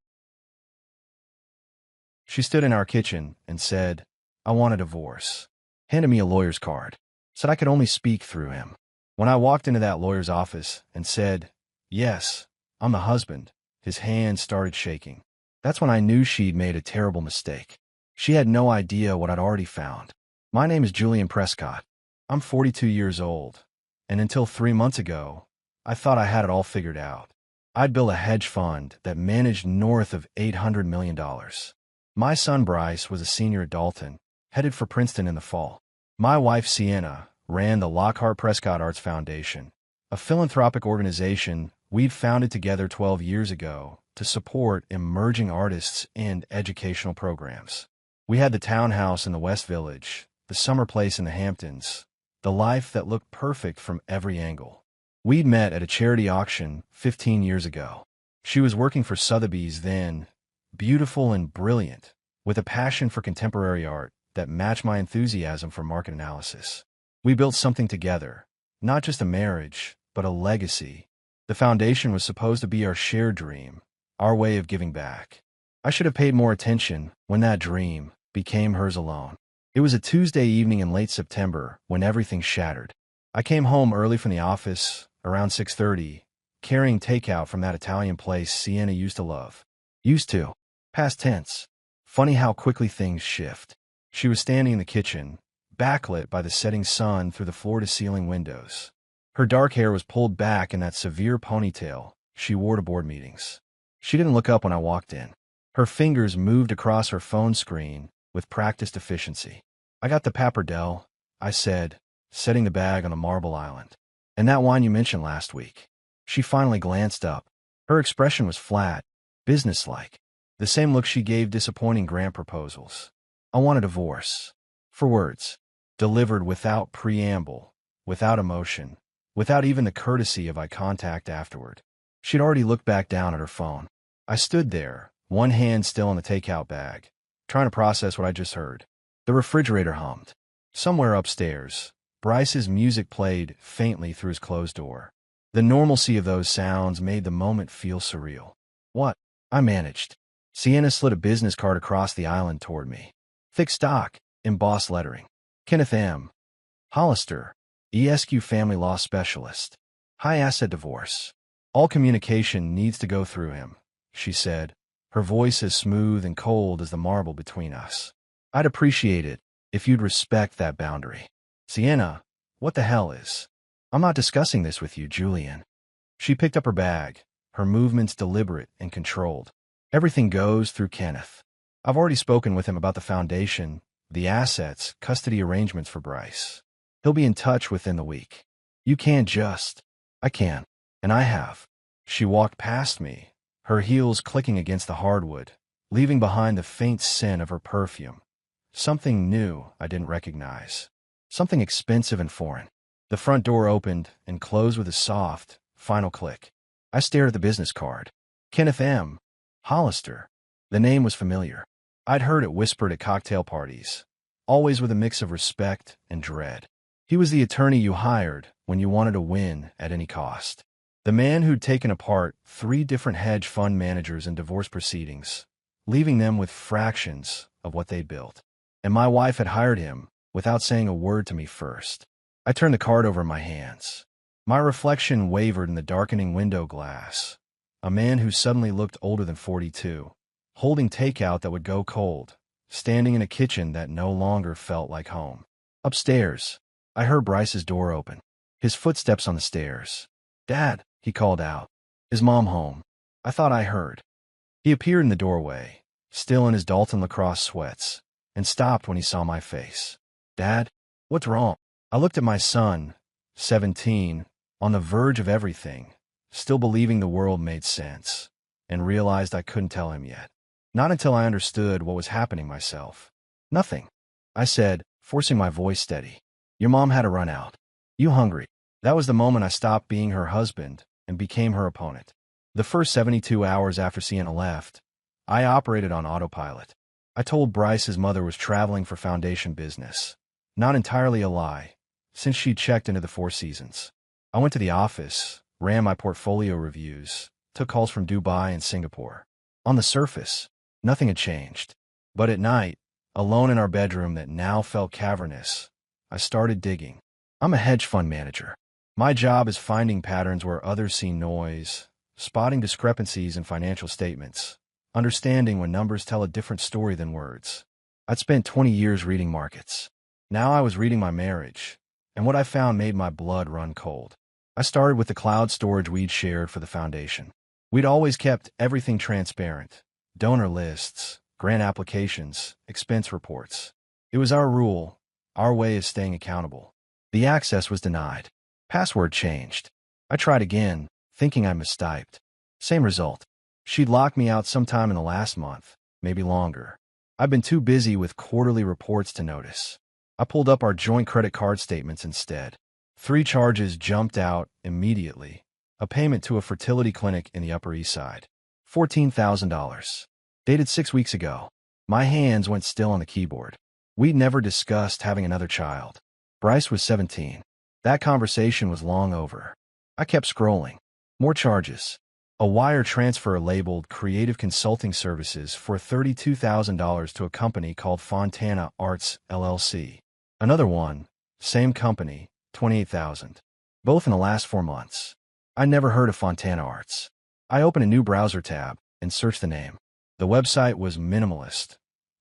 She stood in our kitchen and said, I want a divorce. Handed me a lawyer's card. Said I could only speak through him. When I walked into that lawyer's office and said, yes, I'm the husband, his hands started shaking. That's when I knew she'd made a terrible mistake. She had no idea what I'd already found. My name is Julian Prescott. I'm 42 years old, and until 3 months ago, I thought I had it all figured out. I'd built a hedge fund that managed north of $800 million. My son Bryce was a senior at Dalton, headed for Princeton in the fall. My wife Sienna ran the Lockhart Prescott Arts Foundation, a philanthropic organization we'd founded together 12 years ago to support emerging artists and educational programs. We had the townhouse in the West Village, the summer place in the Hamptons, the life that looked perfect from every angle. We'd met at a charity auction 15 years ago. She was working for Sotheby's then, beautiful and brilliant, with a passion for contemporary art that matched my enthusiasm for market analysis. We built something together, not just a marriage, but a legacy. The foundation was supposed to be our shared dream, our way of giving back. I should have paid more attention when that dream became hers alone. It was a Tuesday evening in late September when everything shattered. I came home early from the office, around 6:30, carrying takeout from that Italian place Sienna used to love. Used to. Past tense. Funny how quickly things shift. She was standing in the kitchen, backlit by the setting sun through the floor-to-ceiling windows. Her dark hair was pulled back in that severe ponytail she wore to board meetings. She didn't look up when I walked in. Her fingers moved across her phone screen with practiced efficiency. "I got the pappardelle," I said, setting the bag on the marble island. "And that wine you mentioned last week." She finally glanced up. Her expression was flat, businesslike. The same look she gave disappointing grant proposals. "I want a divorce." 4 words. Delivered without preamble, without emotion, without even the courtesy of eye contact afterward. She'd already looked back down at her phone. I stood there, one hand still on the takeout bag, trying to process what I just heard. The refrigerator hummed. Somewhere upstairs, Bryce's music played faintly through his closed door. The normalcy of those sounds made the moment feel surreal. "What?" I managed. Sienna slid a business card across the island toward me. Thick stock, embossed lettering. Kenneth M. Hollister, ESQ family law specialist. High asset divorce. "All communication needs to go through him," she said, her voice as smooth and cold as the marble between us. "I'd appreciate it if you'd respect that boundary." "Sienna, what the hell is?" "I'm not discussing this with you, Julian." She picked up her bag, her movements deliberate and controlled. "Everything goes through Kenneth. I've already spoken with him about the foundation, the assets, custody arrangements for Bryce. He'll be in touch within the week. You can't just..." "I can. And I have." She walked past me, her heels clicking against the hardwood, leaving behind the faint scent of her perfume. Something new I didn't recognize. Something expensive and foreign. The front door opened and closed with a soft, final click. I stared at the business card. Kenneth M. Hollister. The name was familiar. I'd heard it whispered at cocktail parties, always with a mix of respect and dread. He was the attorney you hired when you wanted to win at any cost. The man who'd taken apart 3 different hedge fund managers in divorce proceedings, leaving them with fractions of what they'd built. And my wife had hired him without saying a word to me first. I turned the card over in my hands. My reflection wavered in the darkening window glass. A man who suddenly looked older than 42, holding takeout that would go cold, standing in a kitchen that no longer felt like home. Upstairs, I heard Bryce's door open. His footsteps on the stairs. "Dad," he called out. "Is Mom home?" I thought I heard. He appeared in the doorway, still in his Dalton lacrosse sweats, and stopped when he saw my face. "Dad, what's wrong?" I looked at my son, 17, on the verge of everything, still believing the world made sense, and realized I couldn't tell him yet. Not until I understood what was happening myself. "Nothing," I said, forcing my voice steady. "Your mom had a run out. You hungry?" That was the moment I stopped being her husband and became her opponent. The first 72 hours after Sienna left, I operated on autopilot. I told Bryce his mother was traveling for foundation business. Not entirely a lie, since she'd checked into the Four Seasons. I went to the office, ran my portfolio reviews, took calls from Dubai and Singapore. On the surface, nothing had changed. But at night, alone in our bedroom that now felt cavernous, I started digging. I'm a hedge fund manager. My job is finding patterns where others see noise, spotting discrepancies in financial statements, understanding when numbers tell a different story than words. I'd spent 20 years reading markets. Now I was reading my marriage, and what I found made my blood run cold. I started with the cloud storage we'd shared for the foundation. We'd always kept everything transparent: donor lists, grant applications, expense reports. It was our rule, our way of staying accountable. The access was denied. Password changed. I tried again, thinking I mistyped. Same result. She'd locked me out sometime in the last month, maybe longer. I'd been too busy with quarterly reports to notice. I pulled up our joint credit card statements instead. 3 charges jumped out immediately. A payment to a fertility clinic in the Upper East Side. $14,000. Dated 6 weeks ago. My hands went still on the keyboard. We'd never discussed having another child. Bryce was 17. That conversation was long over. I kept scrolling. More charges. A wire transfer labeled Creative Consulting Services for $32,000 to a company called Fontana Arts, LLC. Another one, same company, $28,000. Both in the last 4 months. I never heard of Fontana Arts. I opened a new browser tab and searched the name. The website was minimalist.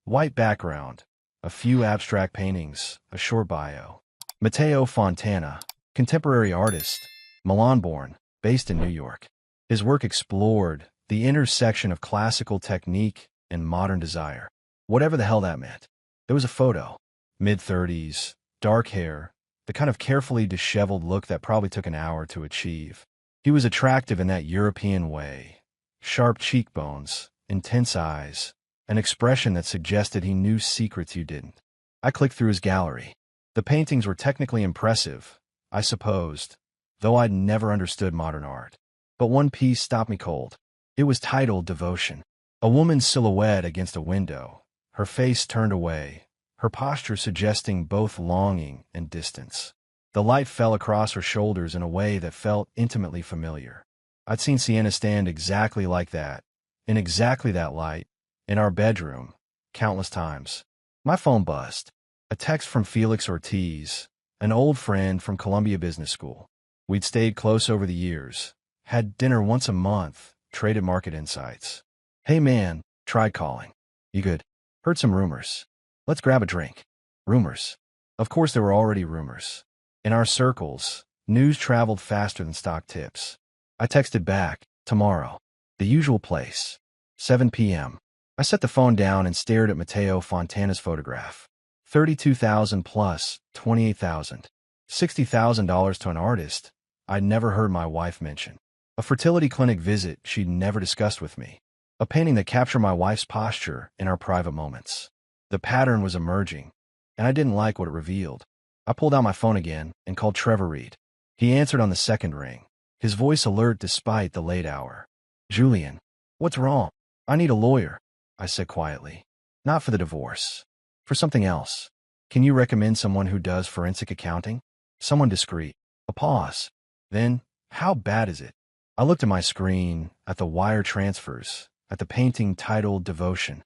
White background, a few abstract paintings, a short bio. Matteo Fontana, contemporary artist, Milan-born, based in New York. His work explored the intersection of classical technique and modern desire. Whatever the hell that meant. There was a photo. Mid-30s, dark hair, the kind of carefully disheveled look that probably took an hour to achieve. He was attractive in that European way. Sharp cheekbones, intense eyes, an expression that suggested he knew secrets you didn't. I clicked through his gallery. The paintings were technically impressive, I supposed, though I'd never understood modern art. But one piece stopped me cold. It was titled Devotion. A woman's silhouette against a window, her face turned away, her posture suggesting both longing and distance. The light fell across her shoulders in a way that felt intimately familiar. I'd seen Sienna stand exactly like that, in exactly that light, in our bedroom, countless times. My phone buzzed. A text from Felix Ortiz, an old friend from Columbia Business School. We'd stayed close over the years, had dinner once a month, traded market insights. Hey man, tried calling. You good? Heard some rumors. Let's grab a drink. Rumors. Of course there were already rumors. In our circles, news traveled faster than stock tips. I texted back, tomorrow. The usual place. 7 p.m. I set the phone down and stared at Matteo Fontana's photograph. $32,000 plus $28,000. $60,000 to an artist I'd never heard my wife mention. A fertility clinic visit she'd never discussed with me. A painting that captured my wife's posture in our private moments. The pattern was emerging, and I didn't like what it revealed. I pulled out my phone again and called Trevor Reed. He answered on the second ring, his voice alert despite the late hour. Julian, what's wrong? I need a lawyer, I said quietly. Not for the divorce. For something else. Can you recommend someone who does forensic accounting? Someone discreet. A pause. Then, how bad is it? I looked at my screen, at the wire transfers, at the painting titled Devotion.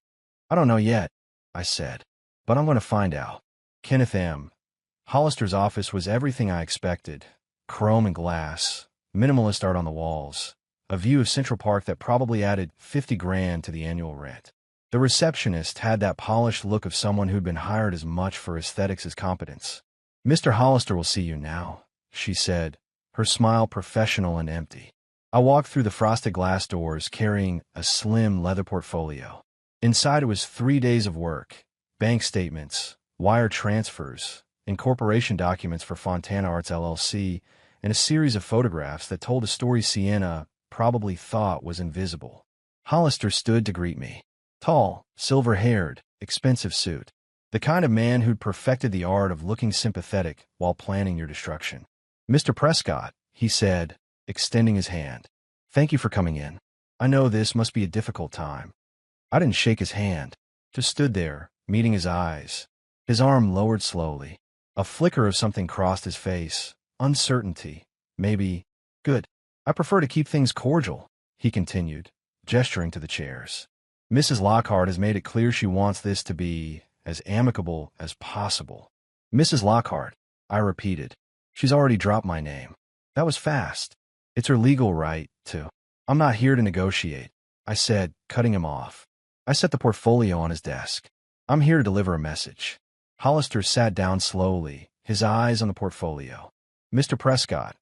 I don't know yet, I said, but I'm going to find out. Kenneth M. Hollister's office was everything I expected. Chrome and glass, minimalist art on the walls, a view of Central Park that probably added 50 grand to the annual rent. The receptionist had that polished look of someone who'd been hired as much for aesthetics as competence. Mr. Hollister will see you now, she said, her smile professional and empty. I walked through the frosted glass doors carrying a slim leather portfolio. Inside it was 3 days of work, bank statements, wire transfers, incorporation documents for Fontana Arts LLC, and a series of photographs that told a story Sienna probably thought was invisible. Hollister stood to greet me. Tall, silver-haired, expensive suit. The kind of man who'd perfected the art of looking sympathetic while planning your destruction. Mr. Prescott, he said, extending his hand. Thank you for coming in. I know this must be a difficult time. I didn't shake his hand, just stood there, meeting his eyes. His arm lowered slowly. A flicker of something crossed his face. Uncertainty. Maybe. Good. I prefer to keep things cordial, he continued, gesturing to the chairs. Mrs. Lockhart has made it clear she wants this to be as amicable as possible. Mrs. Lockhart, I repeated. She's already dropped my name. That was fast. It's her legal right, to. I'm not here to negotiate, I said, cutting him off. I set the portfolio on his desk. I'm here to deliver a message. Hollister sat down slowly, his eyes on the portfolio. Mr. Prescott,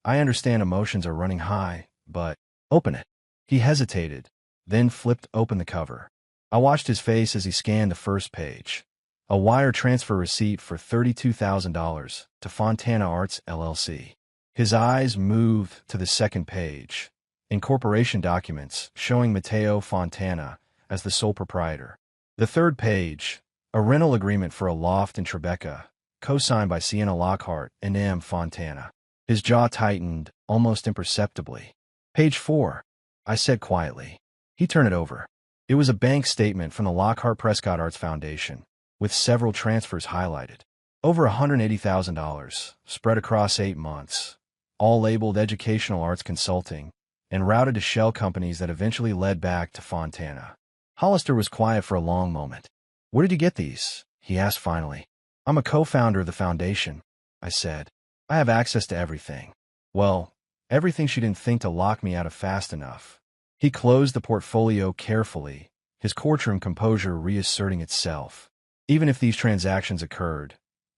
I understand emotions are running high, but open it. He hesitated, then flipped open the cover. I watched his face as he scanned the first page. A wire transfer receipt for $32,000 to Fontana Arts LLC. His eyes moved to the second page. Incorporation documents showing Matteo Fontana as the sole proprietor. The third page, a rental agreement for a loft in Tribeca, co-signed by Sienna Lockhart and M. Fontana. His jaw tightened, almost imperceptibly. Page 4, I said quietly. He turned it over. It was a bank statement from the Lockhart Prescott Arts Foundation, with several transfers highlighted. Over $180,000, spread across 8 months, all labeled Educational Arts Consulting, and routed to shell companies that eventually led back to Fontana. Hollister was quiet for a long moment. "Where did you get these?" he asked finally. "I'm a co-founder of the foundation," I said. "I have access to everything." Well, everything she didn't think to lock me out of fast enough. He closed the portfolio carefully, his courtroom composure reasserting itself. "Even if these transactions occurred,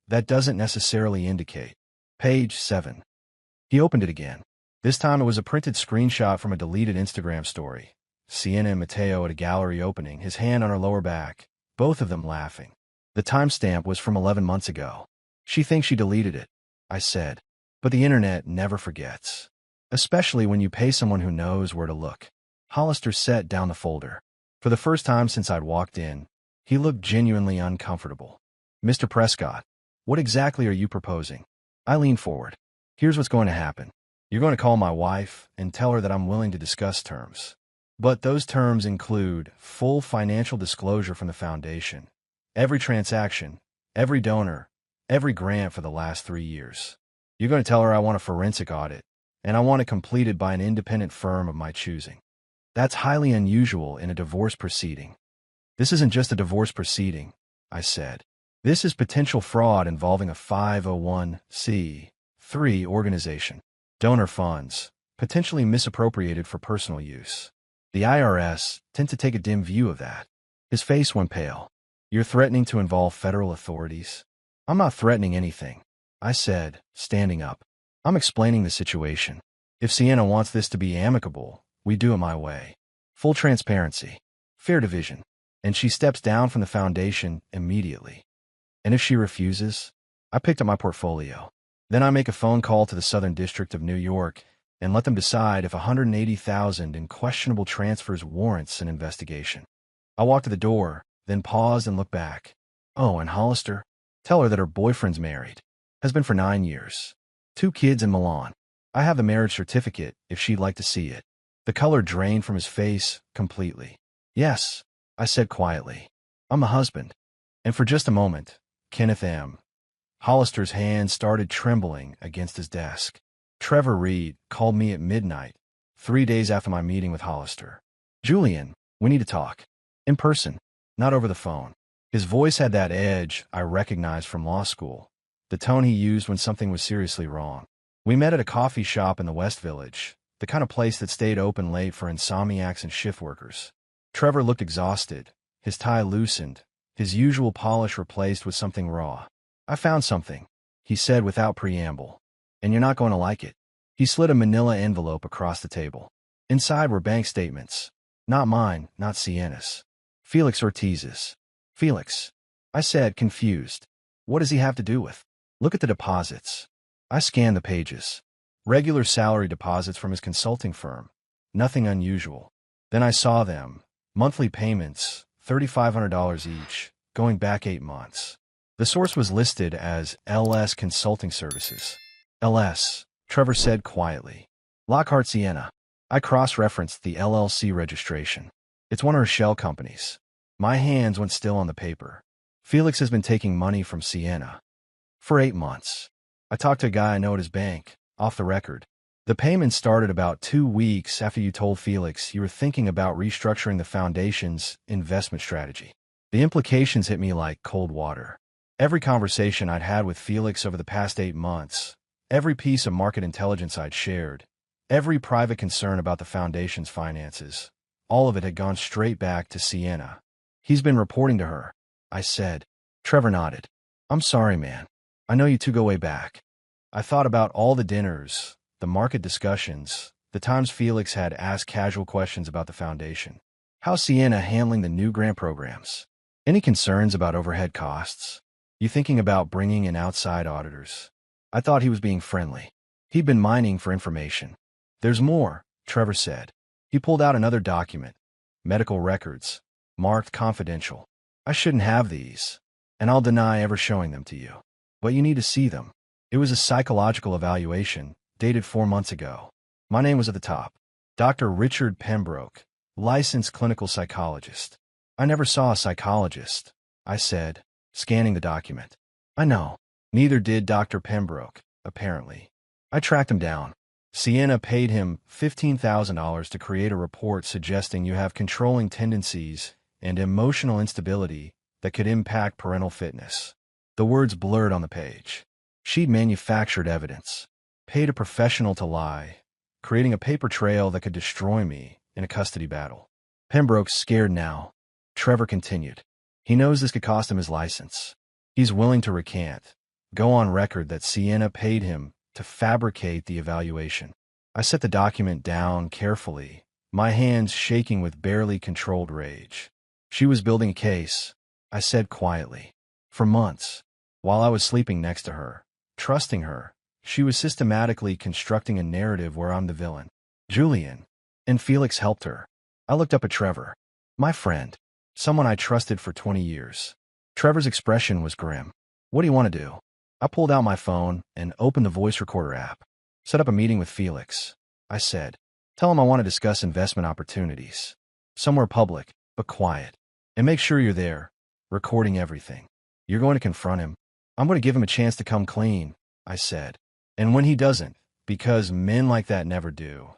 that doesn't necessarily indicate." Page 7. He opened it again. This time it was a printed screenshot from a deleted Instagram story. Sienna and Mateo at a gallery opening, his hand on her lower back, both of them laughing. The timestamp was from 11 months ago. "She thinks she deleted it," I said. "But the internet never forgets. Especially when you pay someone who knows where to look." Hollister set down the folder. For the first time since I'd walked in, he looked genuinely uncomfortable. "Mr. Prescott, what exactly are you proposing?" I leaned forward. "Here's what's going to happen. You're going to call my wife and tell her that I'm willing to discuss terms. But those terms include full financial disclosure from the foundation, every transaction, every donor, every grant for the last 3 years. You're going to tell her I want a forensic audit, and I want it completed by an independent firm of my choosing. That's highly unusual in a divorce proceeding." "This isn't just a divorce proceeding," I said. "This is potential fraud involving a 501c3 organization. Donor funds, potentially misappropriated for personal use. The IRS tend to take a dim view of that." His face went pale. "You're threatening to involve federal authorities?" "I'm not threatening anything," I said, standing up. "I'm explaining the situation. If Sienna wants this to be amicable, we do it my way. Full transparency. Fair division. And she steps down from the foundation immediately. And if she refuses?" I picked up my portfolio. "Then I make a phone call to the Southern District of New York and let them decide if $180,000 in questionable transfers warrants an investigation." I walked to the door, then paused and looked back. "Oh, and Hollister? Tell her that her boyfriend's married. Has been for 9 years. 2 kids in Milan. I have the marriage certificate if she'd like to see it." The color drained from his face completely. "Yes," I said quietly. "I'm a husband." And for just a moment, Kenneth M. Hollister's hand started trembling against his desk. Trevor Reed called me at midnight, 3 days after my meeting with Hollister. "Julian, we need to talk. In person, not over the phone." His voice had that edge I recognized from law school, the tone he used when something was seriously wrong. We met at a coffee shop in the West Village, the kind of place that stayed open late for insomniacs and shift workers. Trevor looked exhausted, his tie loosened, his usual polish replaced with something raw. "I found something," he said without preamble. "And you're not going to like it." He slid a manila envelope across the table. Inside were bank statements. Not mine, not Sienna's. Felix Ortiz's. "Felix," I said, confused. "What does he have to do with?" "Look at the deposits." I scanned the pages. Regular salary deposits from his consulting firm. Nothing unusual. Then I saw them. Monthly payments, $3,500 each, going back 8 months. The source was listed as LS Consulting Services. "LS," Trevor said quietly. "Lockhart Sienna." I cross-referenced the LLC registration. "It's one of her shell companies." My hands went still on the paper. "Felix has been taking money from Sienna for 8 months. I talked to a guy I know at his bank, off the record. The payment started about 2 weeks after you told Felix you were thinking about restructuring the foundation's investment strategy." The implications hit me like cold water. Every conversation I'd had with Felix over the past 8 months, every piece of market intelligence I'd shared, every private concern about the foundation's finances, all of it had gone straight back to Sienna. "He's been reporting to her," I said. Trevor nodded. "I'm sorry, man. I know you two go way back." I thought about all the dinners, the market discussions, the times Felix had asked casual questions about the foundation. How's Sienna handling the new grant programs? Any concerns about overhead costs? You thinking about bringing in outside auditors? I thought he was being friendly. He'd been mining for information. "There's more," Trevor said. He pulled out another document. Medical records, marked confidential. "I shouldn't have these, and I'll deny ever showing them to you. But you need to see them." It was a psychological evaluation, dated 4 months ago. My name was at the top. Dr. Richard Pembroke, licensed clinical psychologist. "I never saw a psychologist," I said, scanning the document. "I know. Neither did Dr. Pembroke, apparently. I tracked him down. Sienna paid him $15,000 to create a report suggesting you have controlling tendencies and emotional instability that could impact parental fitness. The words blurred on the page. She'd manufactured evidence, paid a professional to lie, creating a paper trail that could destroy me in a custody battle. Pembroke's scared now. Trevor continued. He knows this could cost him his license. He's willing to recant, go on record that Sienna paid him to fabricate the evaluation. I set the document down carefully, my hands shaking with barely controlled rage. She was building a case, I said quietly. For months, while I was sleeping next to her, trusting her, she was systematically constructing a narrative where I'm the villain. Julian and Felix helped her. I looked up at Trevor. My friend. Someone I trusted for 20 years. Trevor's expression was grim. What do you want to do? I pulled out my phone and opened the voice recorder app. Set up a meeting with Felix, I said. Tell him I want to discuss investment opportunities. Somewhere public, but quiet. And make sure you're there, recording everything. You're going to confront him. I'm going to give him a chance to come clean, I said. And when he doesn't, because men like that never do,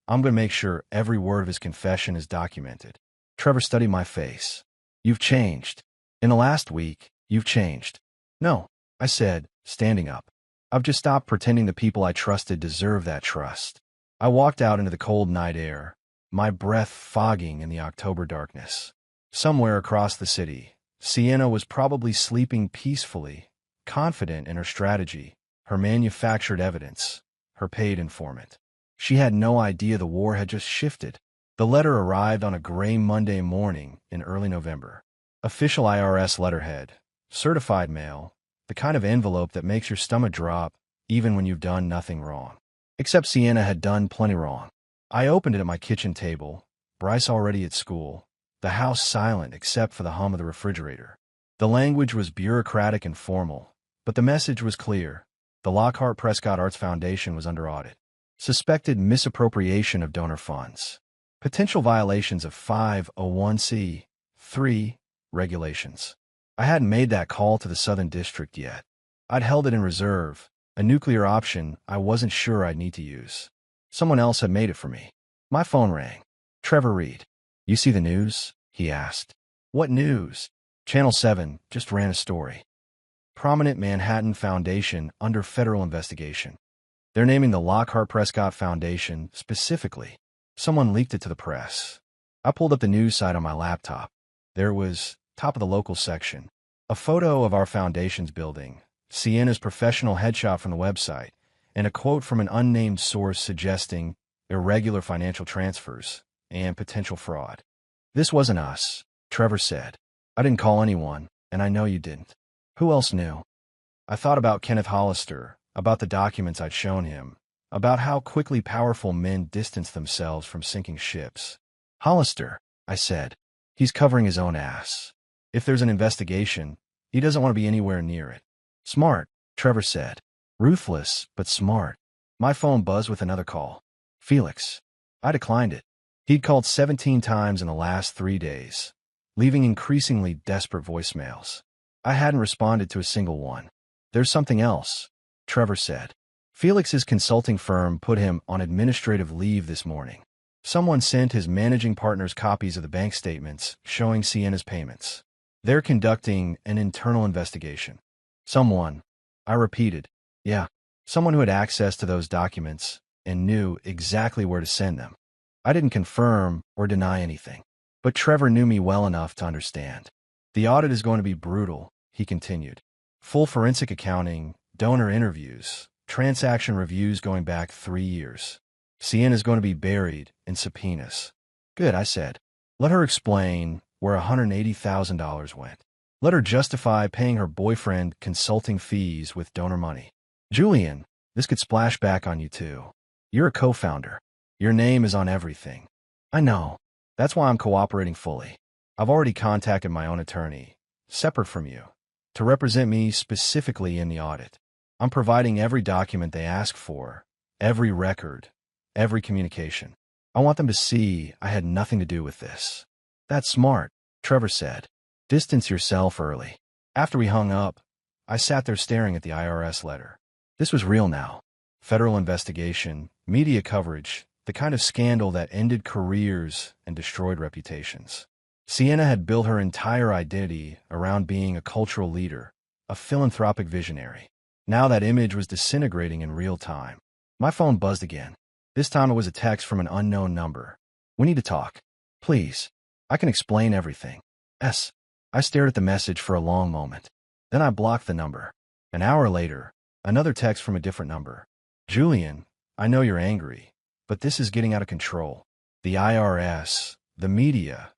I'm going to make sure every word of his confession is documented. Trevor studied my face. You've changed. In the last week, you've changed. No, I said, standing up. I've just stopped pretending the people I trusted deserve that trust. I walked out into the cold night air, my breath fogging in the October darkness. Somewhere across the city, Sienna was probably sleeping peacefully, confident in her strategy, her manufactured evidence, her paid informant. She had no idea the war had just shifted. The letter arrived on a gray Monday morning in early November. Official IRS letterhead, certified mail, the kind of envelope that makes your stomach drop even when you've done nothing wrong. Except Sienna had done plenty wrong. I opened it at my kitchen table, Bryce already at school, the house silent except for the hum of the refrigerator. The language was bureaucratic and formal, but the message was clear. The Lockhart Prescott Arts Foundation was under audit. Suspected misappropriation of donor funds. Potential violations of 501c3 regulations. I hadn't made that call to the Southern District yet. I'd held it in reserve, a nuclear option I wasn't sure I'd need to use. Someone else had made it for me. My phone rang. Trevor Reed. You see the news? He asked. What news? Channel 7 just ran a story. Prominent Manhattan Foundation under federal investigation. They're naming the Lockhart Prescott Foundation specifically. Someone leaked it to the press. I pulled up the news site on my laptop. There was, top of the local section, a photo of our foundation's building, Sienna's professional headshot from the website, and a quote from an unnamed source suggesting irregular financial transfers and potential fraud. This wasn't us, Trevor said. I didn't call anyone, and I know you didn't. Who else knew? I thought about Kenneth Hollister, about the documents I'd shown him, about how quickly powerful men distance themselves from sinking ships. Hollister, I said. He's covering his own ass. If there's an investigation, he doesn't want to be anywhere near it. Smart, Trevor said. Ruthless, but smart. My phone buzzed with another call. Felix. I declined it. He'd called 17 times in the last 3 days, leaving increasingly desperate voicemails. I hadn't responded to a single one. There's something else, Trevor said. Felix's consulting firm put him on administrative leave this morning. Someone sent his managing partners copies of the bank statements showing Sienna's payments. They're conducting an internal investigation. Someone, I repeated, yeah, someone who had access to those documents and knew exactly where to send them. I didn't confirm or deny anything, but Trevor knew me well enough to understand. The audit is going to be brutal, he continued. Full forensic accounting, donor interviews, transaction reviews going back 3 years. Sienna's going to be buried in subpoenas. Good, I said. Let her explain where $180,000 went. Let her justify paying her boyfriend consulting fees with donor money. Julian, this could splash back on you too. You're a co-founder. Your name is on everything. I know. That's why I'm cooperating fully. I've already contacted my own attorney, separate from you, to represent me specifically in the audit. I'm providing every document they ask for, every record, every communication. I want them to see I had nothing to do with this. That's smart, Trevor said. Distance yourself early. After we hung up, I sat there staring at the IRS letter. This was real now. Federal investigation, Media coverage, the kind of scandal that ended careers and destroyed reputations. Sienna had built her entire identity around being a cultural leader, a philanthropic visionary. Now that image was disintegrating in real time. My phone buzzed again. This time it was a text from an unknown number. "We need to talk. Please. I can explain everything." S. I stared at the message for a long moment. Then I blocked the number. An hour later, another text from a different number. "Julian, I know you're angry, but this is getting out of control. The IRS, the media.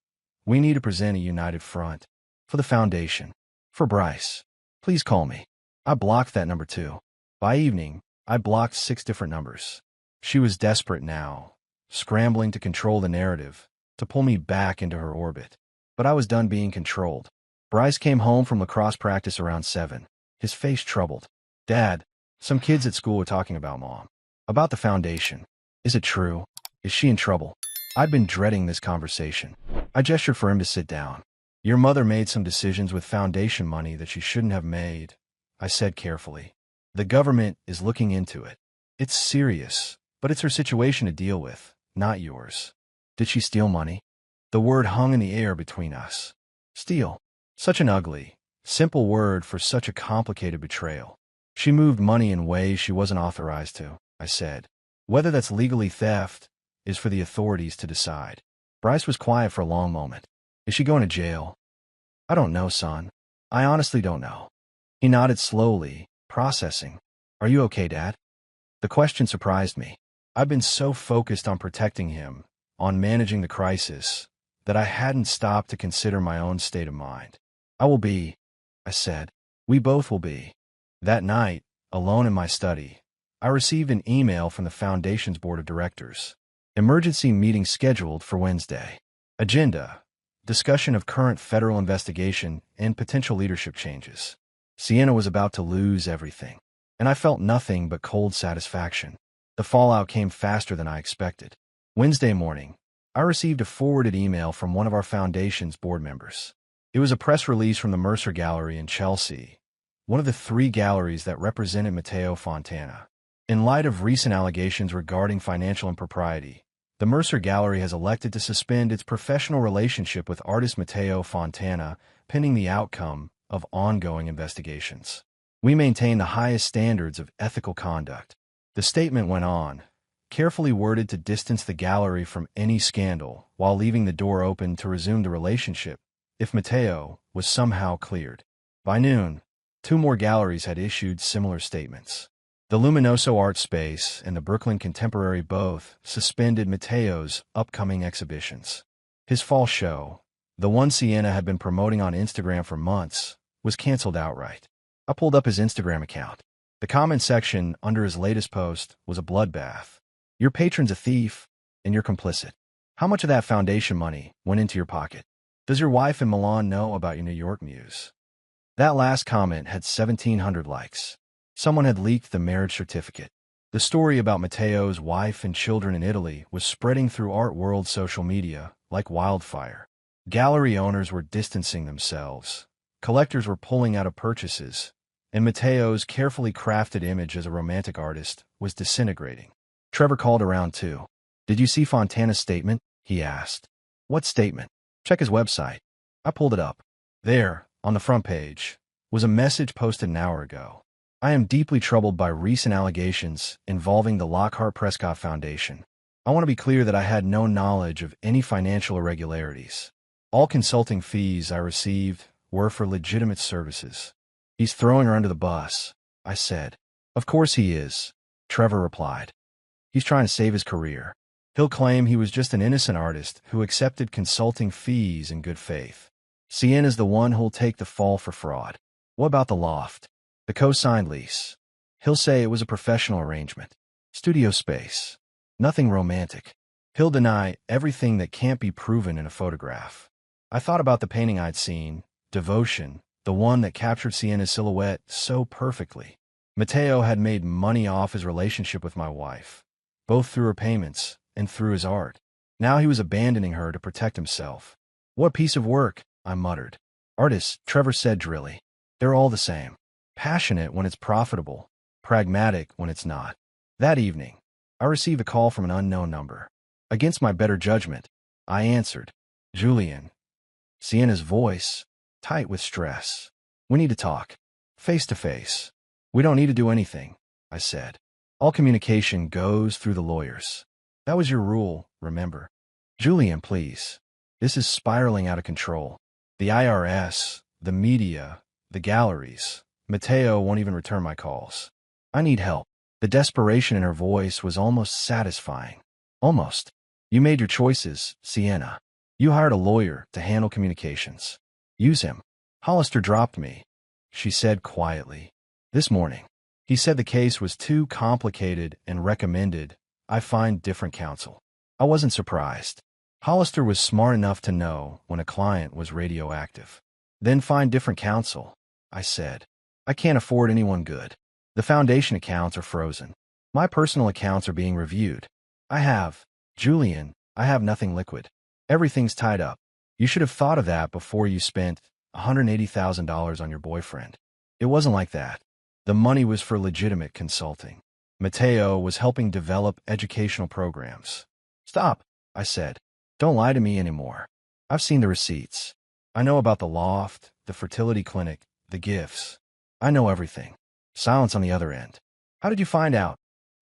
We need to present a united front. For the foundation. For Bryce. Please call me." I blocked that number too. By evening, I blocked 6 different numbers. She was desperate now, scrambling to control the narrative, to pull me back into her orbit. But I was done being controlled. Bryce came home from lacrosse practice around 7, his face troubled. "Dad, some kids at school were talking about Mom. About the foundation. Is it true? Is she in trouble?" I'd been dreading this conversation. I gestured for him to sit down. "Your mother made some decisions with foundation money that she shouldn't have made," I said carefully. "The government is looking into it. It's serious, but it's her situation to deal with, not yours." "Did she steal money?" The word hung in the air between us. Steal. Such an ugly, simple word for such a complicated betrayal. "She moved money in ways she wasn't authorized to," I said. "Whether that's legally theft is for the authorities to decide." Bryce was quiet for a long moment. "Is she going to jail?" "I don't know, son. I honestly don't know." He nodded slowly, processing. "Are you okay, Dad?" The question surprised me. I'd been so focused on protecting him, on managing the crisis, that I hadn't stopped to consider my own state of mind. "I will be," I said. "We both will be." That night, alone in my study, I received an email from the Foundation's Board of Directors. Emergency meeting scheduled for Wednesday. Agenda: discussion of current federal investigation and potential leadership changes. Sienna was about to lose everything, and I felt nothing but cold satisfaction. The fallout came faster than I expected. Wednesday morning, I received a forwarded email from one of our Foundation's board members. It was a press release from the Mercer Gallery in Chelsea, one of the 3 galleries that represented Matteo Fontana. In light of recent allegations regarding financial impropriety, the Mercer Gallery has elected to suspend its professional relationship with artist Matteo Fontana pending the outcome of ongoing investigations. We maintain the highest standards of ethical conduct. The statement went on, carefully worded to distance the gallery from any scandal while leaving the door open to resume the relationship if Matteo was somehow cleared. By noon, 2 more galleries had issued similar statements. The Luminoso Art Space and the Brooklyn Contemporary both suspended Matteo's upcoming exhibitions. His fall show, the one Sienna had been promoting on Instagram for months, was canceled outright. I pulled up his Instagram account. The comment section under his latest post was a bloodbath. "Your patron's a thief, and you're complicit. How much of that foundation money went into your pocket? Does your wife in Milan know about your New York muse?" That last comment had 1,700 likes. Someone had leaked the marriage certificate. The story about Matteo's wife and children in Italy was spreading through art world social media like wildfire. Gallery owners were distancing themselves. Collectors were pulling out of purchases, and Matteo's carefully crafted image as a romantic artist was disintegrating. Trevor called around too. "Did you see Fontana's statement?" he asked. "What statement?" "Check his website." I pulled it up. There, on the front page, was a message posted an hour ago. "I am deeply troubled by recent allegations involving the Lockhart Prescott Foundation. I want to be clear that I had no knowledge of any financial irregularities. All consulting fees I received were for legitimate services." "He's throwing her under the bus," I said. "Of course he is," Trevor replied. "He's trying to save his career. He'll claim he was just an innocent artist who accepted consulting fees in good faith. Sienna's the one who'll take the fall for fraud. What about the loft? The co-signed lease? He'll say it was a professional arrangement. Studio space. Nothing romantic. He'll deny everything that can't be proven in a photograph." I thought about the painting I'd seen, Devotion, the one that captured Sienna's silhouette so perfectly. Matteo had made money off his relationship with my wife, both through her payments and through his art. Now he was abandoning her to protect himself. "What piece of work?" I muttered. "Artists," Trevor said drily. "They're all the same. Passionate when it's profitable, pragmatic when it's not." That evening, I received a call from an unknown number. Against my better judgment, I answered. Julian. Sienna's voice, tight with stress. We need to talk. Face to face. We don't need to do anything, I said. All communication goes through the lawyers. That was your rule, remember? Julian, please. This is spiraling out of control. The IRS, the media, the galleries. Mateo won't even return my calls. I need help. The desperation in her voice was almost satisfying. Almost. You made your choices, Sienna. You hired a lawyer to handle communications. Use him. Hollister dropped me, she said quietly. This morning. He said the case was too complicated and recommended I find different counsel. I wasn't surprised. Hollister was smart enough to know when a client was radioactive. Then find different counsel, I said. I can't afford anyone good. The foundation accounts are frozen. My personal accounts are being reviewed. Julian, I have nothing liquid. Everything's tied up. You should have thought of that before you spent $180,000 on your boyfriend. It wasn't like that. The money was for legitimate consulting. Mateo was helping develop educational programs. Stop, I said. Don't lie to me anymore. I've seen the receipts. I know about the loft, the fertility clinic, the gifts. I know everything. Silence on the other end. How did you find out?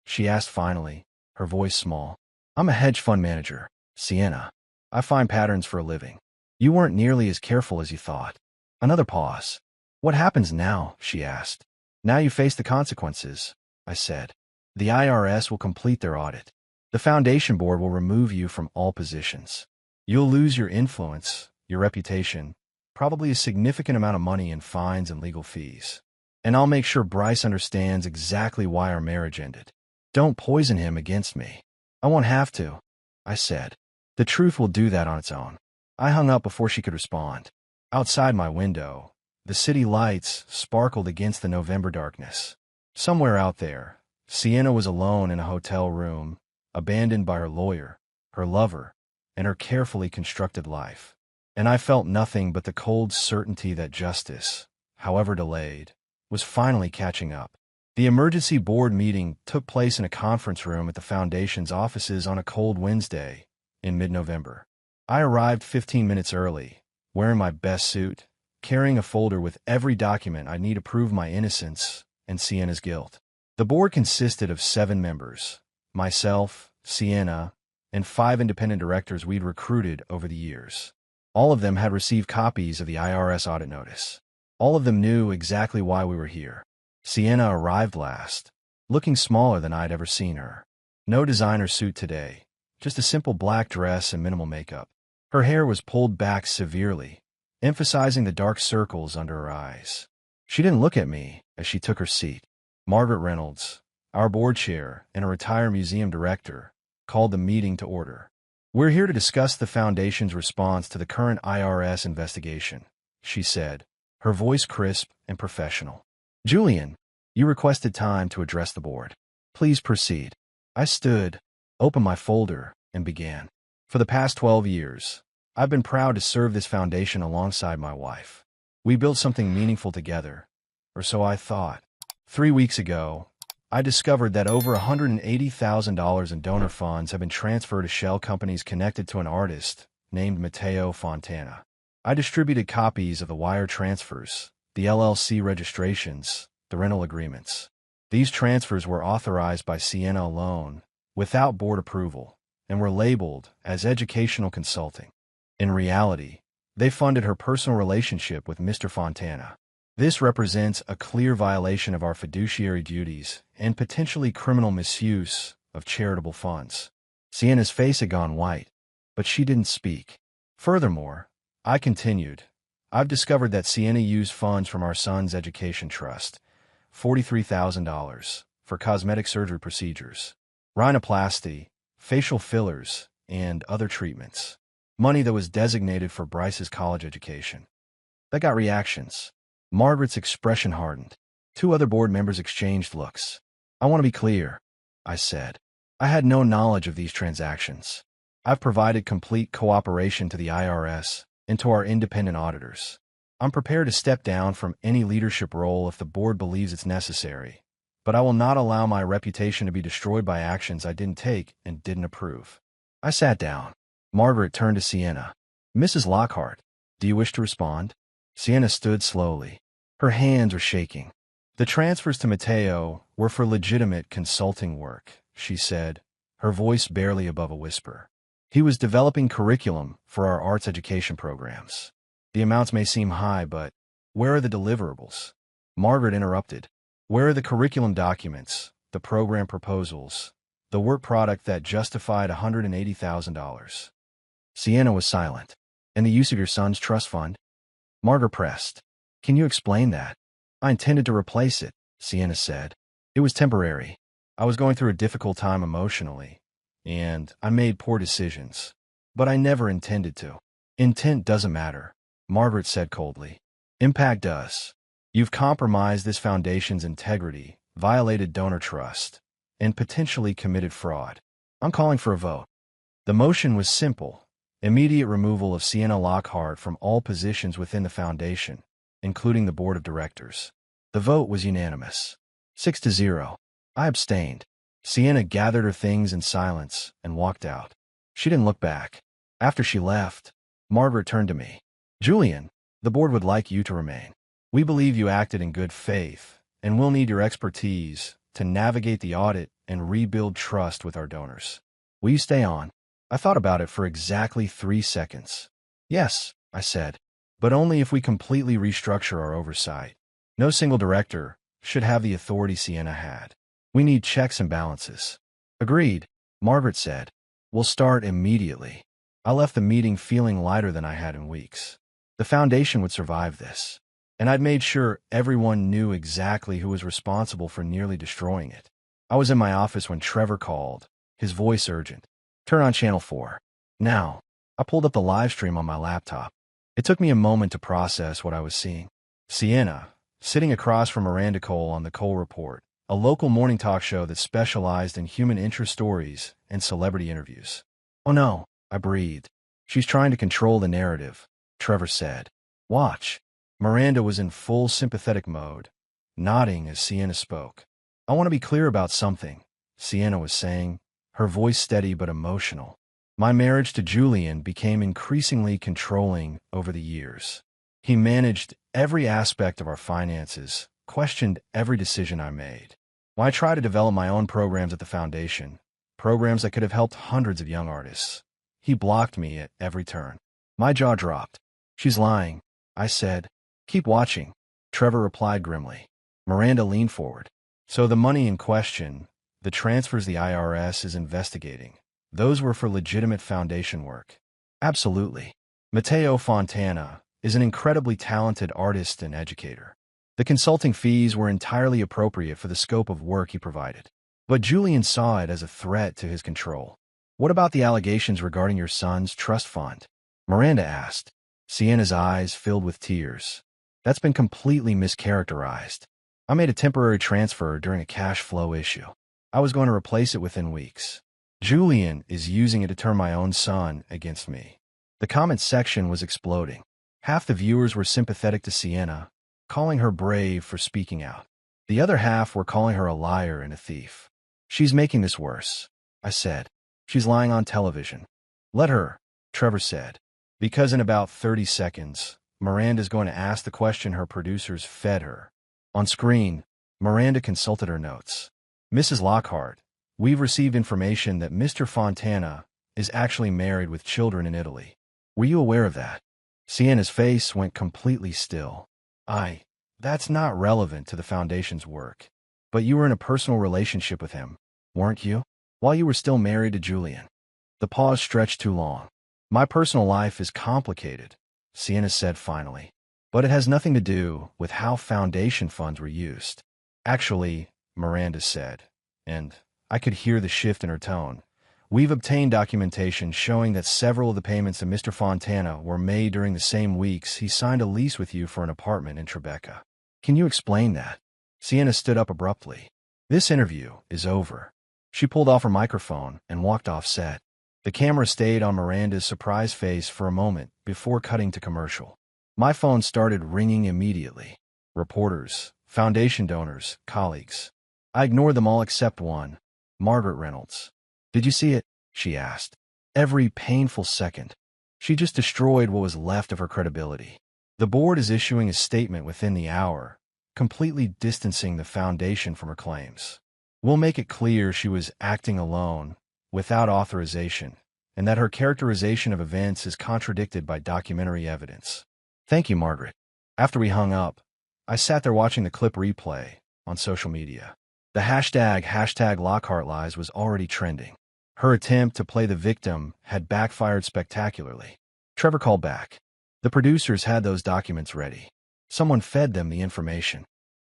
She asked finally, her voice small. I'm a hedge fund manager, Sienna. I find patterns for a living. You weren't nearly as careful as you thought. Another pause. What happens now? She asked. Now you face the consequences, I said. The IRS will complete their audit. The foundation board will remove you from all positions. You'll lose your influence, your reputation, probably a significant amount of money in fines and legal fees. And I'll make sure Bryce understands exactly why our marriage ended. Don't poison him against me. I won't have to, I said. The truth will do that on its own. I hung up before she could respond. Outside my window, the city lights sparkled against the November darkness. Somewhere out there, Sienna was alone in a hotel room, abandoned by her lawyer, her lover, and her carefully constructed life. And I felt nothing but the cold certainty that justice, however delayed, was finally catching up. The emergency board meeting took place in a conference room at the Foundation's offices on a cold Wednesday in mid-November. I arrived 15 minutes early, wearing my best suit, carrying a folder with every document I need to prove my innocence and Sienna's guilt. The board consisted of 7 members, myself, Sienna, and 5 independent directors we'd recruited over the years. All of them had received copies of the IRS audit notice. All of them knew exactly why we were here. Sienna arrived last, looking smaller than I'd ever seen her. No designer suit today, just a simple black dress and minimal makeup. Her hair was pulled back severely, emphasizing the dark circles under her eyes. She didn't look at me as she took her seat. Margaret Reynolds, our board chair and a retired museum director, called the meeting to order. We're here to discuss the Foundation's response to the current IRS investigation, she said, her voice crisp and professional. Julian, you requested time to address the board. Please proceed. I stood, opened my folder, and began. For the past 12 years, I've been proud to serve this foundation alongside my wife. We built something meaningful together, or so I thought. 3 weeks ago, I discovered that over $180,000 in donor funds have been transferred to shell companies connected to an artist named Mateo Fontana. I distributed copies of the wire transfers, the LLC registrations, the rental agreements. These transfers were authorized by Sienna alone, without board approval, and were labeled as educational consulting. In reality, they funded her personal relationship with Mr. Fontana. This represents a clear violation of our fiduciary duties and potentially criminal misuse of charitable funds. Sienna's face had gone white, but she didn't speak. Furthermore, I continued, I've discovered that Sienna used funds from our son's education trust, $43,000, for cosmetic surgery procedures, rhinoplasty, facial fillers, and other treatments. Money that was designated for Bryce's college education. That got reactions. Margaret's expression hardened. 2 other board members exchanged looks. I want to be clear, I said. I had no knowledge of these transactions. I've provided complete cooperation to the IRS and to our independent auditors. I'm prepared to step down from any leadership role if the board believes it's necessary, but I will not allow my reputation to be destroyed by actions I didn't take and didn't approve. I sat down. Margaret turned to Sienna. Mrs. Lockhart, do you wish to respond? Sienna stood slowly. Her hands were shaking. The transfers to Mateo were for legitimate consulting work, she said, her voice barely above a whisper. He was developing curriculum for our arts education programs. The amounts may seem high, but where are the deliverables? Margaret interrupted. Where are the curriculum documents, the program proposals, the work product that justified $180,000? Sienna was silent. And the use of your son's trust fund? Margaret pressed. Can you explain that? I intended to replace it, Sienna said. It was temporary. I was going through a difficult time emotionally, and I made poor decisions. But I never intended to. Intent doesn't matter, Margaret said coldly. Impact does. You've compromised this foundation's integrity, violated donor trust, and potentially committed fraud. I'm calling for a vote. The motion was simple. Immediate removal of Sienna Lockhart from all positions within the foundation, including the board of directors. The vote was unanimous. 6-0. I abstained. Sienna gathered her things in silence and walked out. She didn't look back. After she left, Margaret turned to me. Julian, the board would like you to remain. We believe you acted in good faith, and we'll need your expertise to navigate the audit and rebuild trust with our donors. Will you stay on? I thought about it for exactly 3 seconds. Yes, I said, but only if we completely restructure our oversight. No single director should have the authority Sienna had. We need checks and balances. Agreed, Margaret said. We'll start immediately. I left the meeting feeling lighter than I had in weeks. The foundation would survive this. And I'd made sure everyone knew exactly who was responsible for nearly destroying it. I was in my office when Trevor called, his voice urgent. Turn on channel 4. Now. I pulled up the live stream on my laptop. It took me a moment to process what I was seeing. Sienna, sitting across from Miranda Cole on the Cole Report, a local morning talk show that specialized in human interest stories and celebrity interviews. Oh no, I breathed. She's trying to control the narrative, Trevor said. Watch. Miranda was in full sympathetic mode, nodding as Sienna spoke. I want to be clear about something, Sienna was saying, her voice steady but emotional. My marriage to Julian became increasingly controlling over the years. He managed every aspect of our finances, questioned every decision I made. When I tried to develop my own programs at the foundation, programs that could have helped hundreds of young artists, he blocked me at every turn. My jaw dropped. She's lying, I said. Keep watching, Trevor replied grimly. Miranda leaned forward. So the money in question, the transfers the IRS is investigating, those were for legitimate foundation work. Absolutely. Mateo Fontana is an incredibly talented artist and educator. The consulting fees were entirely appropriate for the scope of work he provided. But Julian saw it as a threat to his control. What about the allegations regarding your son's trust fund? Miranda asked. Sienna's eyes filled with tears. That's been completely mischaracterized. I made a temporary transfer during a cash flow issue. I was going to replace it within weeks. Julian is using it to turn my own son against me. The comment section was exploding. Half the viewers were sympathetic to Sienna, calling her brave for speaking out. The other half were calling her a liar and a thief. She's making this worse, I said. She's lying on television. Let her, Trevor said. Because in about 30 seconds, Miranda's going to ask the question her producers fed her. On screen, Miranda consulted her notes. Mrs. Lockhart, we've received information that Mr. Fontana is actually married with children in Italy. Were you aware of that? Sienna's face went completely still. That's not relevant to the foundation's work. But you were in a personal relationship with him, weren't you? While you were still married to Julian. The pause stretched too long. My personal life is complicated, Sienna said finally. But it has nothing to do with how foundation funds were used. Actually, Miranda said, and I could hear the shift in her tone. We've obtained documentation showing that several of the payments to Mr. Fontana were made during the same weeks he signed a lease with you for an apartment in Tribeca. Can you explain that? Sienna stood up abruptly. This interview is over. She pulled off her microphone and walked off set. The camera stayed on Miranda's surprised face for a moment before cutting to commercial. My phone started ringing immediately. Reporters, foundation donors, colleagues. I ignored them all except one, Margaret Reynolds. Did you see it? She asked. Every painful second. She just destroyed what was left of her credibility. The board is issuing a statement within the hour, completely distancing the foundation from her claims. We'll make it clear she was acting alone, without authorization, and that her characterization of events is contradicted by documentary evidence. Thank you, Margaret. After we hung up, I sat there watching the clip replay on social media. The hashtag Lockhart Lies was already trending. Her attempt to play the victim had backfired spectacularly. Trevor called back. The producers had those documents ready. Someone fed them the information.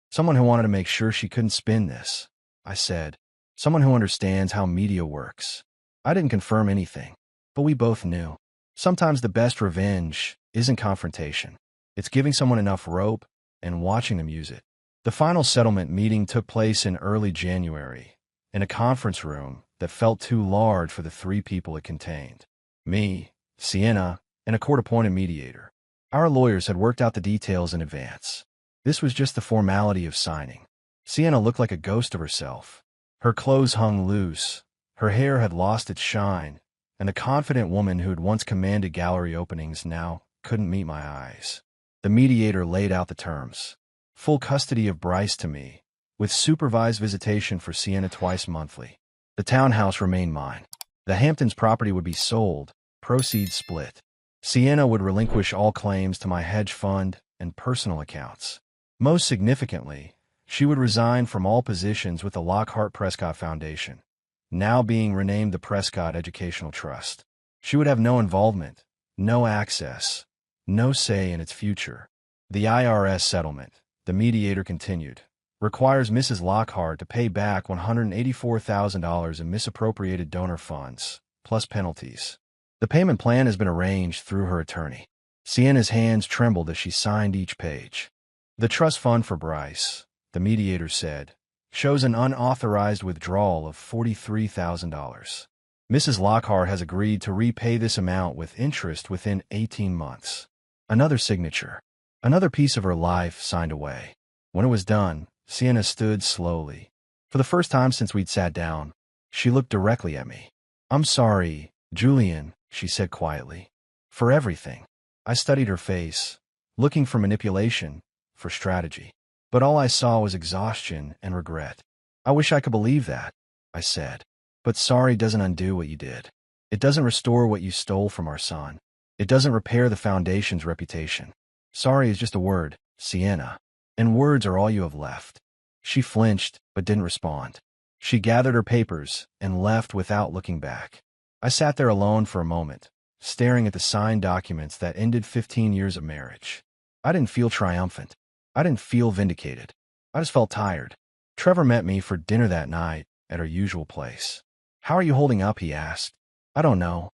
Someone who wanted to make sure she couldn't spin this, I said. Someone who understands how media works. I didn't confirm anything, but we both knew. Sometimes the best revenge isn't confrontation. It's giving someone enough rope and watching them use it. The final settlement meeting took place in early January, in a conference room that felt too large for the 3 people it contained. Me, Sienna, and a court-appointed mediator. Our lawyers had worked out the details in advance. This was just the formality of signing. Sienna looked like a ghost of herself. Her clothes hung loose, her hair had lost its shine, and the confident woman who had once commanded gallery openings now couldn't meet my eyes. The mediator laid out the terms. Full custody of Bryce to me, with supervised visitation for Sienna twice monthly. The townhouse remained mine. The Hamptons property would be sold, proceeds split. Sienna would relinquish all claims to my hedge fund and personal accounts. Most significantly, she would resign from all positions with the Lockhart Prescott Foundation, now being renamed the Prescott Educational Trust. She would have no involvement, no access, no say in its future. The IRS settlement, the mediator continued, requires Mrs. Lockhart to pay back $184,000 in misappropriated donor funds, plus penalties. The payment plan has been arranged through her attorney. Sienna's hands trembled as she signed each page. The trust fund for Bryce, the mediator said, shows an unauthorized withdrawal of $43,000. Mrs. Lockhart has agreed to repay this amount with interest within 18 months. Another signature. Another piece of her life signed away. When it was done, Sienna stood slowly. For the first time since we'd sat down, she looked directly at me. I'm sorry, Julian, she said quietly. For everything. I studied her face, looking for manipulation, for strategy. But all I saw was exhaustion and regret. I wish I could believe that, I said. But sorry doesn't undo what you did. It doesn't restore what you stole from our son. It doesn't repair the foundation's reputation. Sorry is just a word, Sienna. And words are all you have left. She flinched, but didn't respond. She gathered her papers and left without looking back. I sat there alone for a moment, staring at the signed documents that ended 15 years of marriage. I didn't feel triumphant. I didn't feel vindicated. I just felt tired. Trevor met me for dinner that night at our usual place. How are you holding up? He asked. I don't know.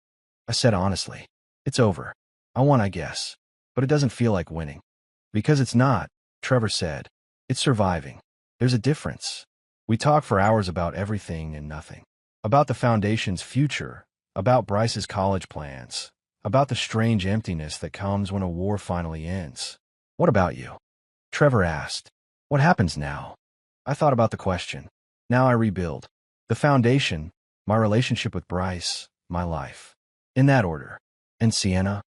I said honestly. It's over. I won, I guess. But it doesn't feel like winning. Because it's not, Trevor said. It's surviving. There's a difference. We talked for hours about everything and nothing. About the foundation's future, about Bryce's college plans, about the strange emptiness that comes when a war finally ends. What about you? Trevor asked. What happens now? I thought about the question. Now I rebuild. The foundation, my relationship with Bryce, my life. In that order. And Sienna?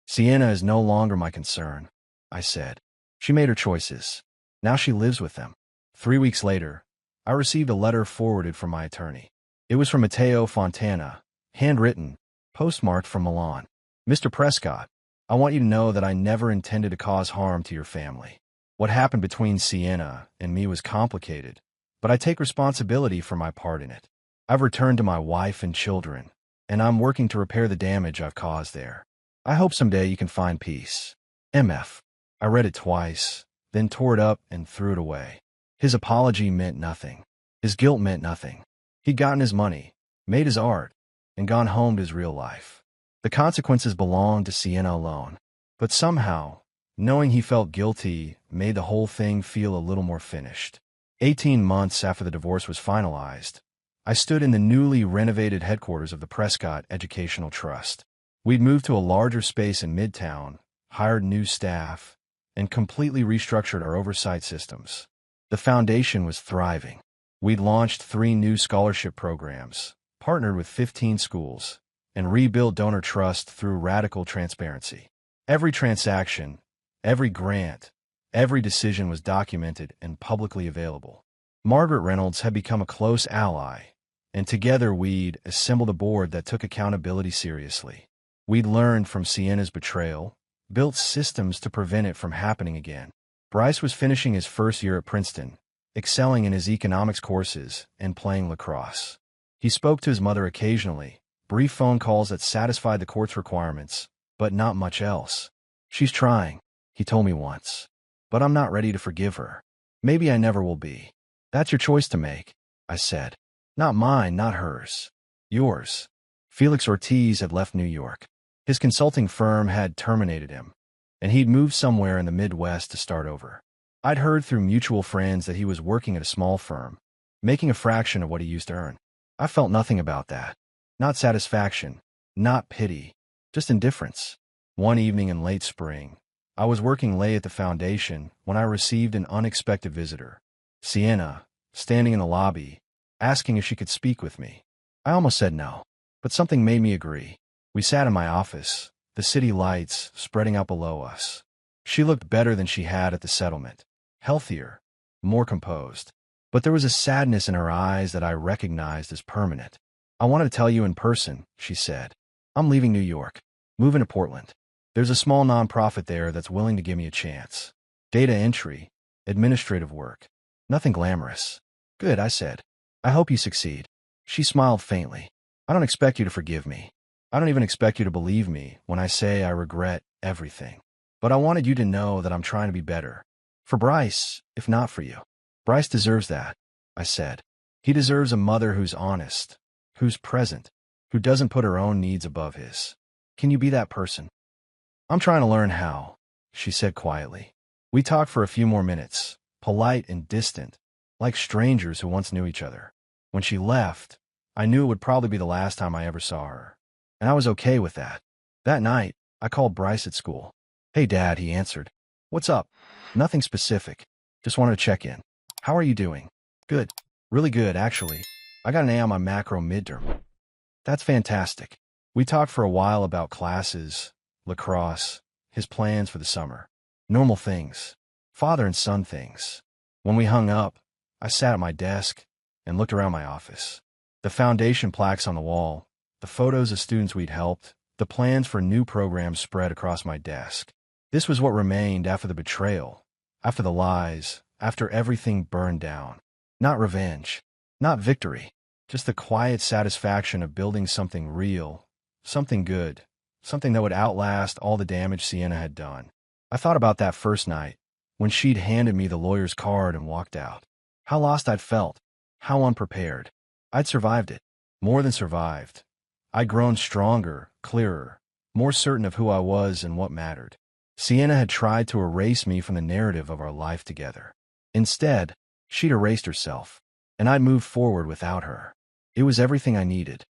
Sienna is no longer my concern, I said. She made her choices. Now she lives with them. 3 weeks later, I received a letter forwarded from my attorney. It was from Matteo Fontana, handwritten, postmarked from Milan. Mr. Prescott, I want you to know that I never intended to cause harm to your family. What happened between Sienna and me was complicated, but I take responsibility for my part in it. I've returned to my wife and children, and I'm working to repair the damage I've caused there. I hope someday you can find peace. MF. I read it twice, then tore it up and threw it away. His apology meant nothing. His guilt meant nothing. He'd gotten his money, made his art, and gone home to his real life. The consequences belonged to Sienna alone. But somehow, knowing he felt guilty made the whole thing feel a little more finished. 18 months after the divorce was finalized, I stood in the newly renovated headquarters of the Prescott Educational Trust. We'd moved to a larger space in Midtown, hired new staff, and completely restructured our oversight systems. The foundation was thriving. We'd launched 3 new scholarship programs, partnered with 15 schools, and rebuilt donor trust through radical transparency. Every transaction, every grant, every decision was documented and publicly available. Margaret Reynolds had become a close ally, and together we'd assembled a board that took accountability seriously. We'd learned from Sienna's betrayal, built systems to prevent it from happening again. Bryce was finishing his first year at Princeton, excelling in his economics courses and playing lacrosse. He spoke to his mother occasionally, brief phone calls that satisfied the court's requirements, but not much else. "She's trying," he told me once, "but I'm not ready to forgive her. Maybe I never will be." "That's your choice to make," I said. "Not mine, not hers. Yours." Felix Ortiz had left New York. His consulting firm had terminated him, and he'd moved somewhere in the Midwest to start over. I'd heard through mutual friends that he was working at a small firm, making a fraction of what he used to earn. I felt nothing about that. Not satisfaction, not pity, just indifference. One evening in late spring, I was working late at the foundation when I received an unexpected visitor. Sienna, standing in the lobby, asking if she could speak with me. I almost said no, but something made me agree. We sat in my office, the city lights spreading out below us. She looked better than she had at the settlement, healthier, more composed. But there was a sadness in her eyes that I recognized as permanent. "I wanted to tell you in person," she said. "I'm leaving New York, moving to Portland. There's a small nonprofit there that's willing to give me a chance. Data entry, administrative work. Nothing glamorous." "Good," I said. "I hope you succeed." She smiled faintly. "I don't expect you to forgive me. I don't even expect you to believe me when I say I regret everything. But I wanted you to know that I'm trying to be better. For Bryce, if not for you." "Bryce deserves that," I said. "He deserves a mother who's honest, who's present, who doesn't put her own needs above his. Can you be that person?" "I'm trying to learn how," she said quietly. We talked for a few more minutes, polite and distant, like strangers who once knew each other. When she left, I knew it would probably be the last time I ever saw her, and I was okay with that. That night, I called Bryce at school. "Hey, Dad," he answered. "What's up?" "Nothing specific. Just wanted to check in. How are you doing?" "Good. Really good, actually. I got an A on my macro midterm." "That's fantastic." We talked for a while about classes, lacrosse, his plans for the summer. Normal things. Father and son things. When we hung up, I sat at my desk and looked around my office. The foundation plaques on the wall, the photos of students we'd helped, the plans for new programs spread across my desk. This was what remained after the betrayal, after the lies, after everything burned down. Not revenge, not victory, just the quiet satisfaction of building something real, something good, something that would outlast all the damage Sienna had done. I thought about that first night, when she'd handed me the lawyer's card and walked out. How lost I'd felt, how unprepared. I'd survived it, more than survived. I'd grown stronger, clearer, more certain of who I was and what mattered. Sienna had tried to erase me from the narrative of our life together. Instead, she'd erased herself, and I'd moved forward without her. It was everything I needed.